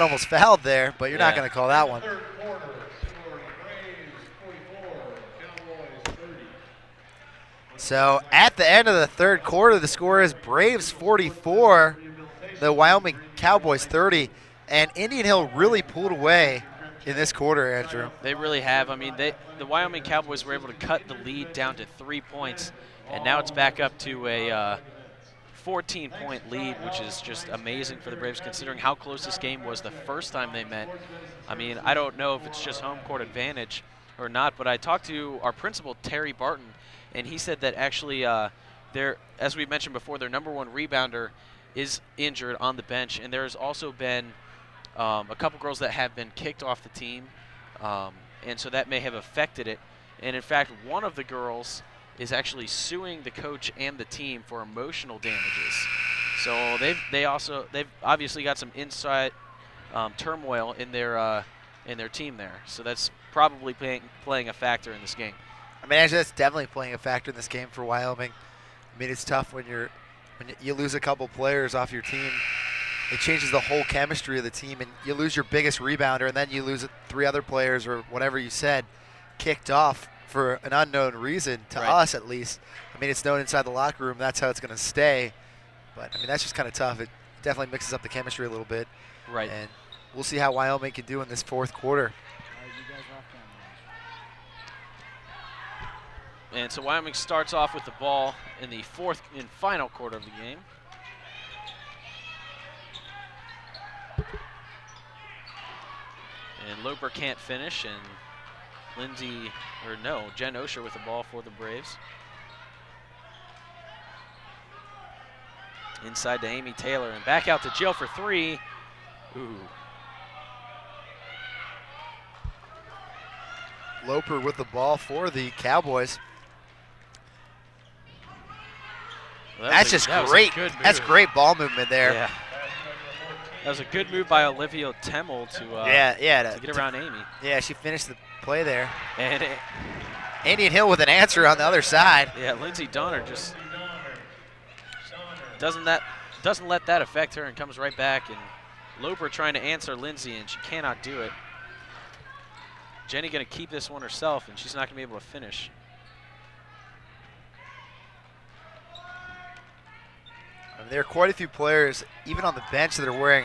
almost fouled there, but you're not Yeah. going to call that one. Third quarter, score Braves 44, Cowboys 30. So at the end of the third quarter, the score is Braves 44, the Wyoming Cowboys 30, and Indian Hill really pulled away in this quarter, Andrew. They really have. I mean, the Wyoming Cowboys were able to cut the lead down to 3 points, and now it's back up to a 14-point lead, which is just amazing for the Braves considering how close this game was the first time they met. I mean, I don't know if it's just home court advantage or not, but I talked to our principal, Terry Barton, and he said that actually as we mentioned before, their number 1 rebounder is injured on the bench, and there's also been a couple girls that have been kicked off the team, and so that may have affected it. And in fact, one of the girls is actually suing the coach and the team for emotional damages. So they've obviously got some inside turmoil in their team there. So that's probably playing a factor in this game. I mean, actually, that's definitely playing a factor in this game for Wyoming. I mean, it's tough when you lose a couple players off your team. It changes the whole chemistry of the team, and you lose your biggest rebounder, and then you lose 3 other players or whatever you said, kicked off for an unknown reason, to Right. us at least. I mean, it's known inside the locker room that's how it's going to stay. But, I mean, that's just kind of tough. It definitely mixes up the chemistry a little bit. Right. And we'll see how Wyoming can do in this fourth quarter. And so Wyoming starts off with the ball in the fourth and final quarter of the game. And Loper can't finish, and Jen Osher with the ball for the Braves. Inside to Amy Taylor, and back out to Jill for three. Ooh. Loper with the ball for the Cowboys. Well, That's just great. That's great ball movement there. Yeah. That was a good move by Olivia Temmel to get around Amy. Yeah, she finished the play there. And Indian Hill with an answer on the other side. Yeah, Lindsay Donner just doesn't let that affect her and comes right back. And Loper trying to answer Lindsay, and she cannot do it. Jenny going to keep this one herself, and she's not going to be able to finish. I mean, there are quite a few players, even on the bench, that are wearing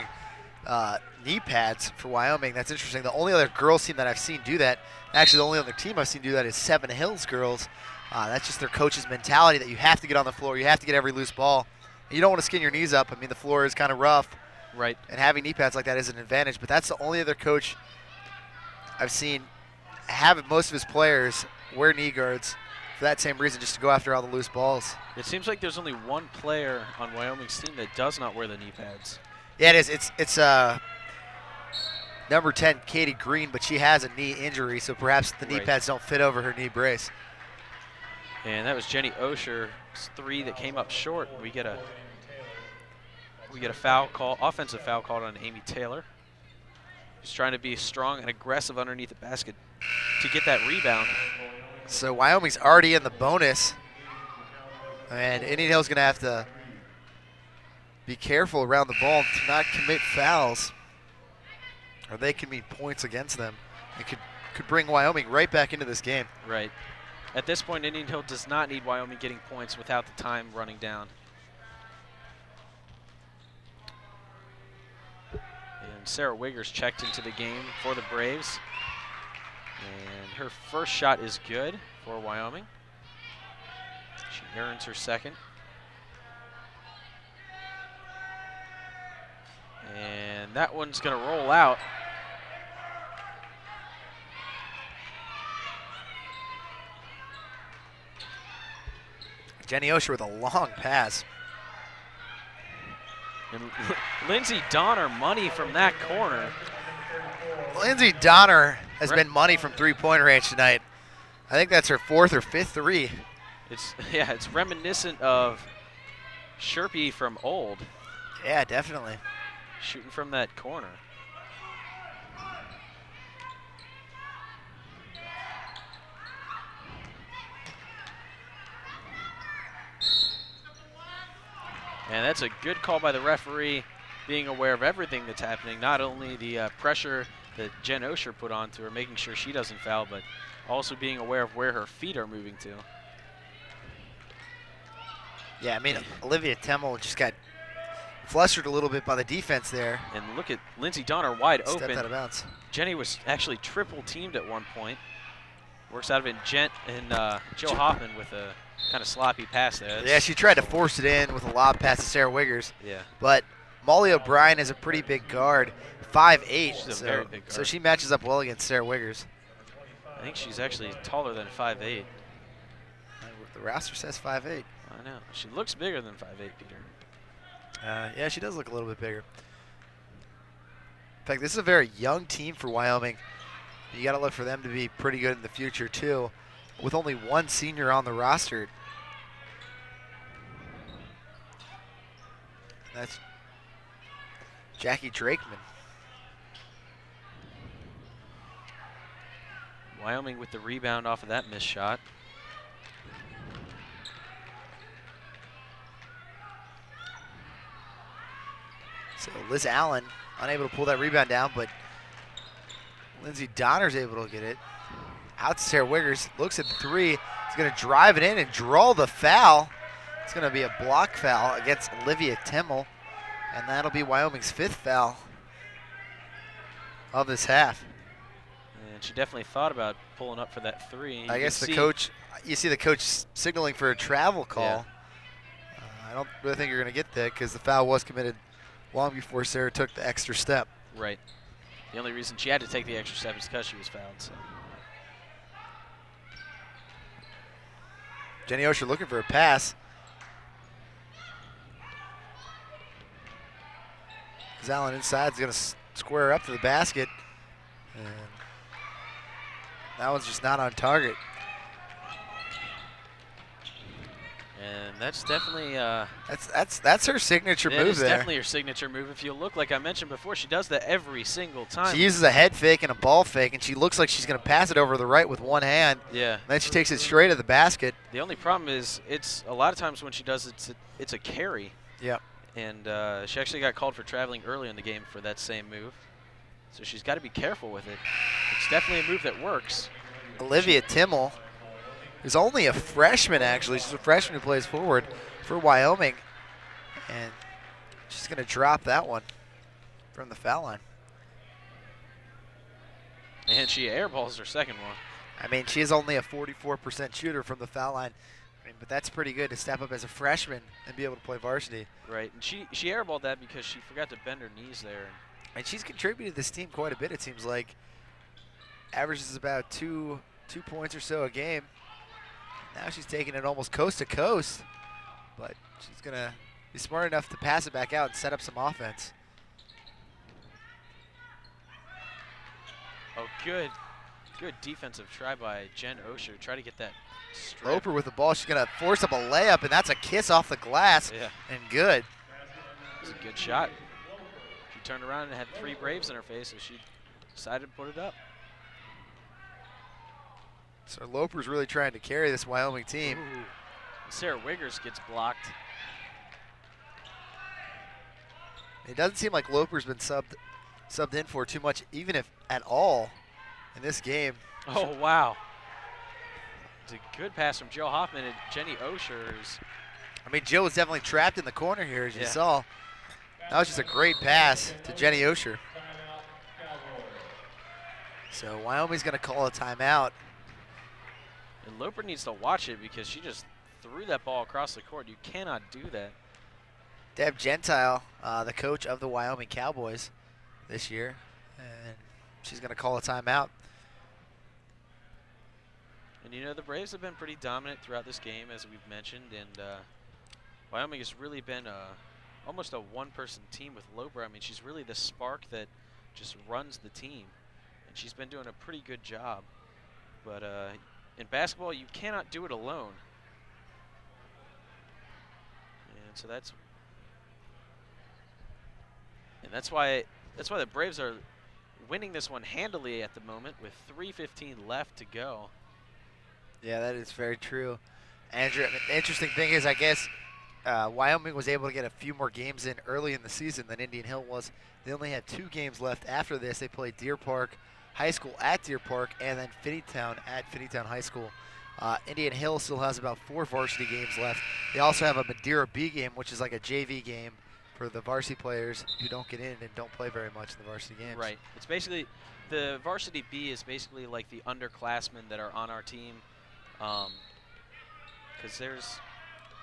knee pads for Wyoming. That's interesting. The only other girls team that I've seen do that, actually the only other team I've seen do that is Seven Hills girls. That's just their coach's mentality that you have to get on the floor. You have to get every loose ball. You don't want to skin your knees up. I mean, the floor is kind of rough. Right. And having knee pads like that is an advantage. But that's the only other coach I've seen have most of his players wear knee guards for that same reason, just to go after all the loose balls. It seems like there's only one player on Wyoming's team that does not wear the knee pads. Yeah, it is. It's number 10, Katie Green, but she has a knee injury, so perhaps the knee pads don't fit over her knee brace. And that was Jenny Osher's three that came up short. We get a foul call, offensive foul called on Amy Taylor. She's trying to be strong and aggressive underneath the basket to get that rebound. So Wyoming's already in the bonus, and Indian Hill's going to have to be careful around the ball to not commit fouls, or they can mean points against them. It could bring Wyoming right back into this game. Right. At this point, Indian Hill does not need Wyoming getting points without the time running down. And Sarah Wiggers checked into the game for the Braves. And her first shot is good for Wyoming. She earns her second. And that one's going to roll out. Jenny Osher with a long pass. And Lindsay Donner money from that corner. Lindsay Donner has been money from three-point range tonight. I think that's her fourth or fifth three. It's reminiscent of Sherpy from old. Yeah, definitely. Shooting from that corner. And that's a good call by the referee, being aware of everything that's happening, not only the pressure that Jen Osher put onto her, making sure she doesn't foul, but also being aware of where her feet are moving to. Yeah, I mean, Olivia Temmel just got flustered a little bit by the defense there. And look at Lindsay Donner wide open. Stepped out of bounds. Jenny was actually triple teamed at one point. Works out of it, Joe Hoffman with a kind of sloppy pass there. Yeah, she tried to force it in with a lob pass to Sarah Wiggers. Yeah. But Molly O'Brien is a pretty big guard, 5'8", She's a very big guard. So she matches up well against Sarah Wiggers. I think she's actually taller than 5'8". The roster says 5'8". I know. She looks bigger than 5'8", Peter. Yeah, she does look a little bit bigger. In fact, this is a very young team for Wyoming. You got to look for them to be pretty good in the future, too, with only one senior on the roster. That's Jackie Drakeman. Wyoming with the rebound off of that missed shot. So Liz Allen unable to pull that rebound down, but Lindsay Donner's able to get it. Out to Sarah Wiggers, looks at the three. He's going to drive it in and draw the foul. It's going to be a block foul against Olivia Timmel, and that'll be Wyoming's 5th foul of this half. And she definitely thought about pulling up for that 3. I guess the coach, you see the coach signaling for a travel call. Yeah. I don't really think you're going to get that because the foul was committed long before Sarah took the extra step. Right. The only reason she had to take the extra step is because she was fouled. So. Jenny Osher looking for a pass. Allen inside is going to square up to the basket. And that one's just not on target. And that's definitely that's her signature move it's there. Definitely her signature move. If you look, like I mentioned before, she does that every single time. She uses a head fake and a ball fake, and she looks like she's going to pass it over to the right with one hand. Yeah. And then she takes it straight at the basket. The only problem is it's a lot of times when she does it, it's a carry. Yep. And she actually got called for traveling early in the game for that same move. So she's got to be careful with it. It's definitely a move that works. Olivia Timmel is only a freshman, actually. She's a freshman who plays forward for Wyoming. And she's going to drop that one from the foul line. And she airballs her second one. I mean, she is only a 44% shooter from the foul line. I mean, but that's pretty good to step up as a freshman and be able to play varsity. Right, and she airballed that because she forgot to bend her knees there. And she's contributed to this team quite a bit, it seems like. Averages about two points or so a game. Now she's taking it almost coast to coast. But she's going to be smart enough to pass it back out and set up some offense. Oh, good defensive try by Jen Osher. Try to get that strip. Loper with the ball. She's going to force up a layup, and that's a kiss off the glass. Yeah. And good. It's a good shot. She turned around and had 3 Braves in her face, so she decided to put it up. So Loper's really trying to carry this Wyoming team. Ooh. Sarah Wiggers gets blocked. It doesn't seem like Loper's been subbed in for too much, even if at all, in this game. Oh, wow. It's a good pass from Jill Hoffman and Jenny Osher's. I mean, Jill was definitely trapped in the corner here, as you saw. That was just a great pass to Jenny Osher. So Wyoming's going to call a timeout. And Loper needs to watch it because she just threw that ball across the court. You cannot do that. Deb Gentile, the coach of the Wyoming Cowboys this year, and she's going to call a timeout. And you know, the Braves have been pretty dominant throughout this game, as we've mentioned, and Wyoming has really been almost a one-person team with Loper. I mean, she's really the spark that just runs the team, and she's been doing a pretty good job. But in basketball, you cannot do it alone. And so that's why the Braves are winning this one handily at the moment with 3:15 left to go. Yeah, that is very true. Andrew, I mean, the interesting thing is, I guess, Wyoming was able to get a few more games in early in the season than Indian Hill was. They only had 2 games left after this. They played Deer Park High School at Deer Park and then Finneytown at Finneytown High School. Indian Hill still has about 4 varsity games left. They also have a Madeira B game, which is like a JV game for the varsity players who don't get in and don't play very much in the varsity games. Right. It's basically, the varsity B is basically like the underclassmen that are on our team. Because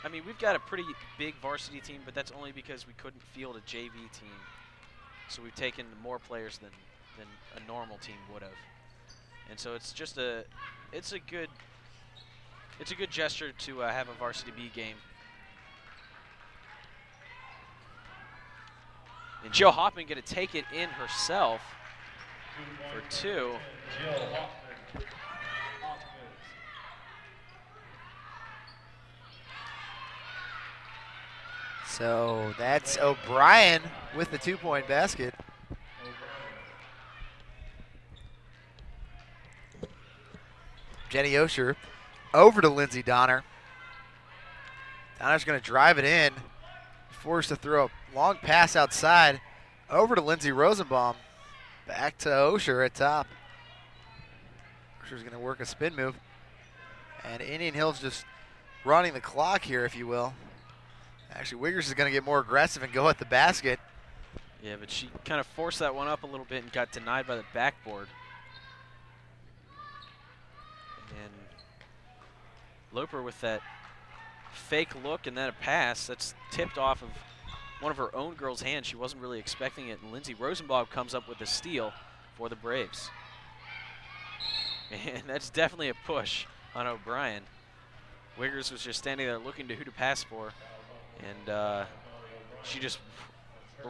I mean, we've got a pretty big varsity team, but that's only because we couldn't field a JV team. So we've taken more players than a normal team would have. And so it's just it's a good gesture to have a varsity B game. And Jill Hoffman going to take it in herself for 2. Jill Hoffman. So that's O'Brien with the 2-point basket. Jenny Osher over to Lindsay Donner. Donner's going to drive it in, forced to throw a long pass outside over to Lindsay Rosenbaum. Back to Osher at top. Osher's going to work a spin move. And Indian Hill's just running the clock here, if you will. Actually, Wiggers is going to get more aggressive and go at the basket. Yeah, but she kind of forced that one up a little bit and got denied by the backboard. And Loper with that fake look and then a pass that's tipped off of one of her own girl's hands. She wasn't really expecting it, and Lindsay Rosenbaum comes up with a steal for the Braves. And that's definitely a push on O'Brien. Wiggers was just standing there looking to who to pass for, and she just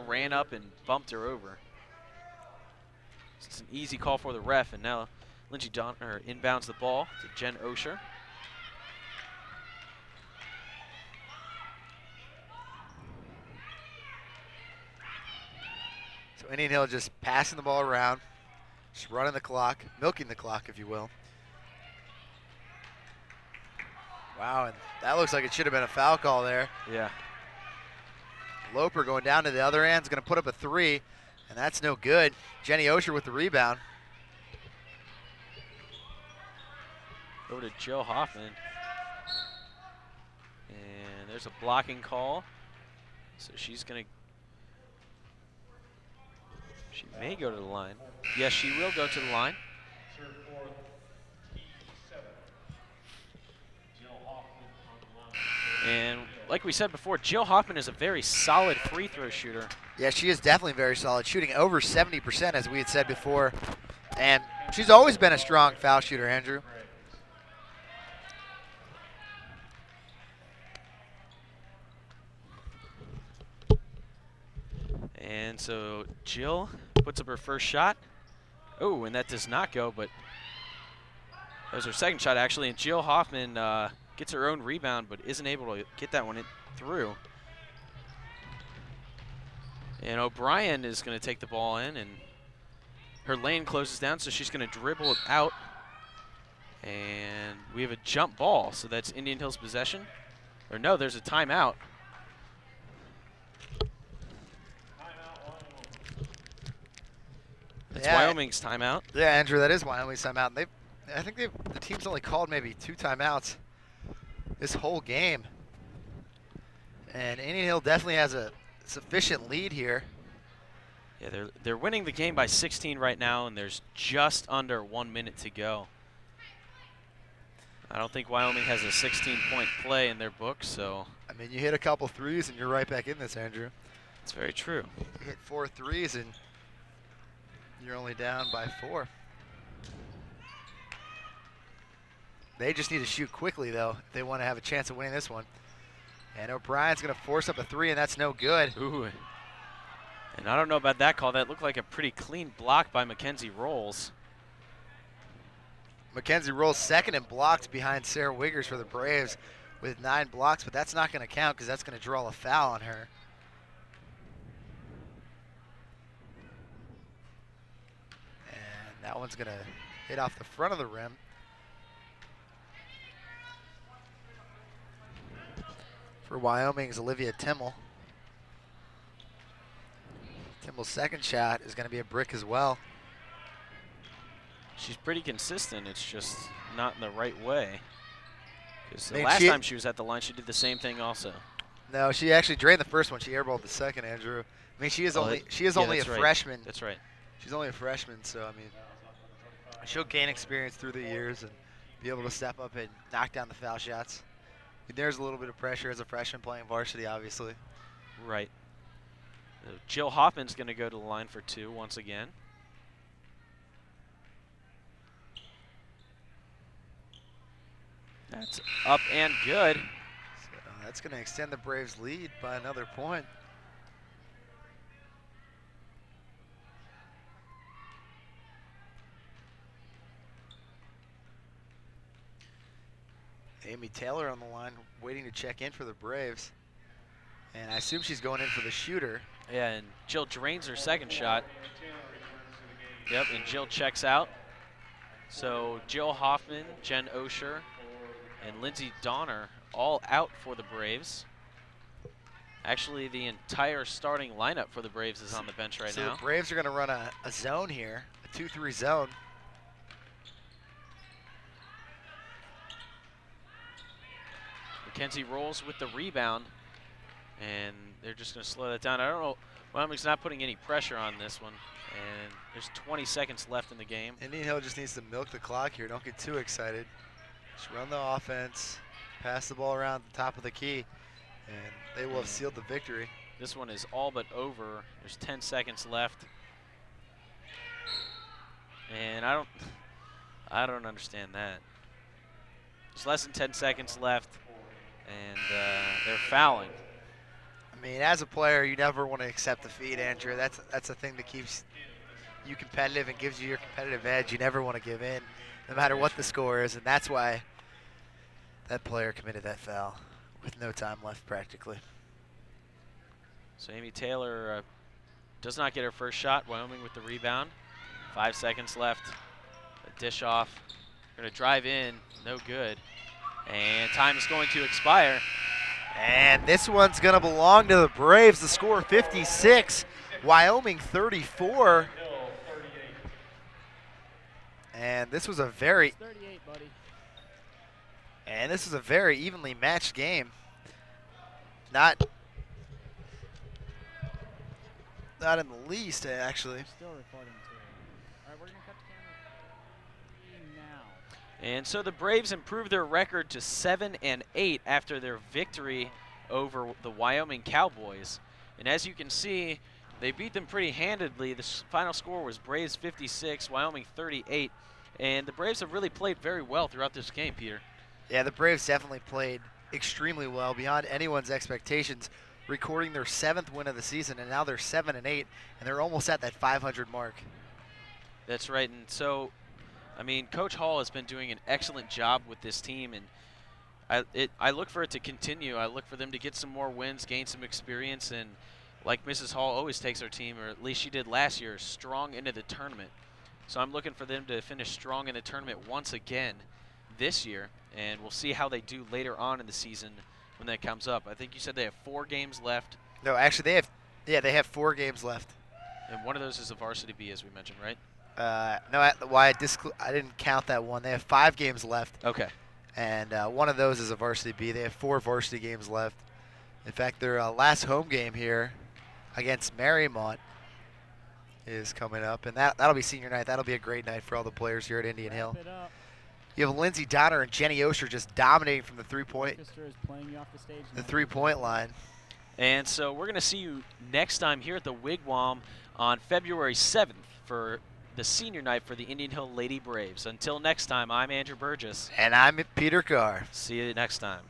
ran up and bumped her over. It's an easy call for the ref, and now Lindsay Donner inbounds the ball to Jen Osher. So Indian Hill just passing the ball around, just running the clock, milking the clock, if you will. Wow, and that looks like it should have been a foul call there. Yeah. Loper going down to the other end is going to put up a three, and that's no good. Jenny Osher with the rebound. Over to Jill Hoffman. And there's a blocking call. So she's going to... She may go to the line. Yes, she will go to the line. Serve fourth, E7. Jill Hoffman on the line. And like we said before, Jill Hoffman is a very solid free throw shooter. Yeah, she is definitely very solid, shooting over 70%, as we had said before. And she's always been a strong foul shooter, Andrew. And so Jill puts up her first shot. Oh, and that does not go, but that was her second shot, actually. And Jill Hoffman gets her own rebound, but isn't able to get that one through. And O'Brien is going to take the ball in, and her lane closes down, so she's going to dribble it out. And we have a jump ball, so that's Indian Hill's possession. Or no, there's a timeout. That's Yeah. Wyoming's timeout. Yeah, Andrew, that is Wyoming's timeout. And I think the team's only called maybe 2 timeouts this whole game. And Indian Hill definitely has a sufficient lead here. Yeah, they're winning the game by 16 right now, and there's just under 1 minute to go. I don't think Wyoming has a 16-point play in their book, so. I mean, you hit a couple threes and you're right back in this, Andrew. It's very true. You hit 4 threes and you're only down by 4. They just need to shoot quickly, though, if they want to have a chance of winning this one. And O'Brien's going to force up a 3, and that's no good. Ooh. And I don't know about that call. That looked like a pretty clean block by Mackenzie Rolls. Mackenzie Rolls second and blocked behind Sarah Wiggers for the Braves with 9 blocks, but that's not going to count because that's going to draw a foul on her. And that one's going to hit off the front of the rim. For Wyoming's Olivia Timmel. Timmel's second shot is going to be a brick as well. She's pretty consistent. It's just not in the right way. Because the I mean, last time she was at the line, she did the same thing also. No, she actually drained the first one. She airballed the second, Andrew. I mean, she is only a that's right. freshman. That's right. She's only a freshman, so I mean, she'll gain experience through the years and be able to step up and knock down the foul shots. There's a little bit of pressure as a freshman playing varsity, obviously. Right. Jill Hoffman's going to go to the line for 2 once again. That's up and good. So that's going to extend the Braves' lead by another point. Amy Taylor on the line waiting to check in for the Braves. And I assume she's going in for the shooter. Yeah, and Jill drains her second shot. Yep, and Jill checks out. So Jill Hoffman, Jen Osher, and Lindsay Donner all out for the Braves. Actually, the entire starting lineup for the Braves is on the bench right now. So the Braves are going to run a zone here, a 2-3 zone. Mackenzie Rolls with the rebound. And they're just going to slow that down. I don't know. Wyoming's not putting any pressure on this one. And there's 20 seconds left in the game. Indian Hill just needs to milk the clock here. Don't get too excited. Just run the offense, pass the ball around the top of the key, and they will have sealed the victory. This one is all but over. There's 10 seconds left. And I don't understand that. There's less than 10 seconds left, and they're fouling. I mean, as a player, you never want to accept defeat, Andrew. That's a thing that keeps you competitive and gives you your competitive edge. You never want to give in, no matter what the score is, and that's why that player committed that foul with no time left practically. So Amy Taylor does not get her first shot. Wyoming with the rebound. 5 seconds left. A dish off. Going to drive in. No good. And time is going to expire. And this one's going to belong to the Braves. The score 56, Wyoming 34. And this was a very 38, buddy. And this is a very evenly matched game. Not in the least, actually. Still recording too. All right, we're gonna cut the camera now. And so the Braves improved their record to 7-8 after their victory over the Wyoming Cowboys. And as you can see, they beat them pretty handedly. The final score was Braves 56, Wyoming 38. And the Braves have really played very well throughout this game, Peter. Yeah, the Braves definitely played extremely well, beyond anyone's expectations, recording their 7th win of the season, and now they're 7-8, and they're almost at that 500 mark. That's right. And so, I mean, Coach Hall has been doing an excellent job with this team, and I look for it to continue. I look for them to get some more wins, gain some experience, and like Mrs. Hall always takes our team, or at least she did last year, strong into the tournament. So I'm looking for them to finish strong in the tournament once again this year, and we'll see how they do later on in the season when that comes up. I think you said they have 4 games left. No, actually, they have 4 games left. And one of those is a varsity B, as we mentioned, right? No, I didn't count that one. They have 5 games left. Okay. And one of those is a varsity B. They have 4 varsity games left. In fact, their last home game here against Marymount is coming up, and that'll be senior night. That'll be a great night for all the players here at Indian Hill. You have Lindsay Donner and Jenny Osher just dominating from the three-point line. And so we're going to see you next time here at the Wigwam on February 7th for the senior night for the Indian Hill Lady Braves. Until next time, I'm Andrew Burgess. And I'm Peter Carr. See you next time.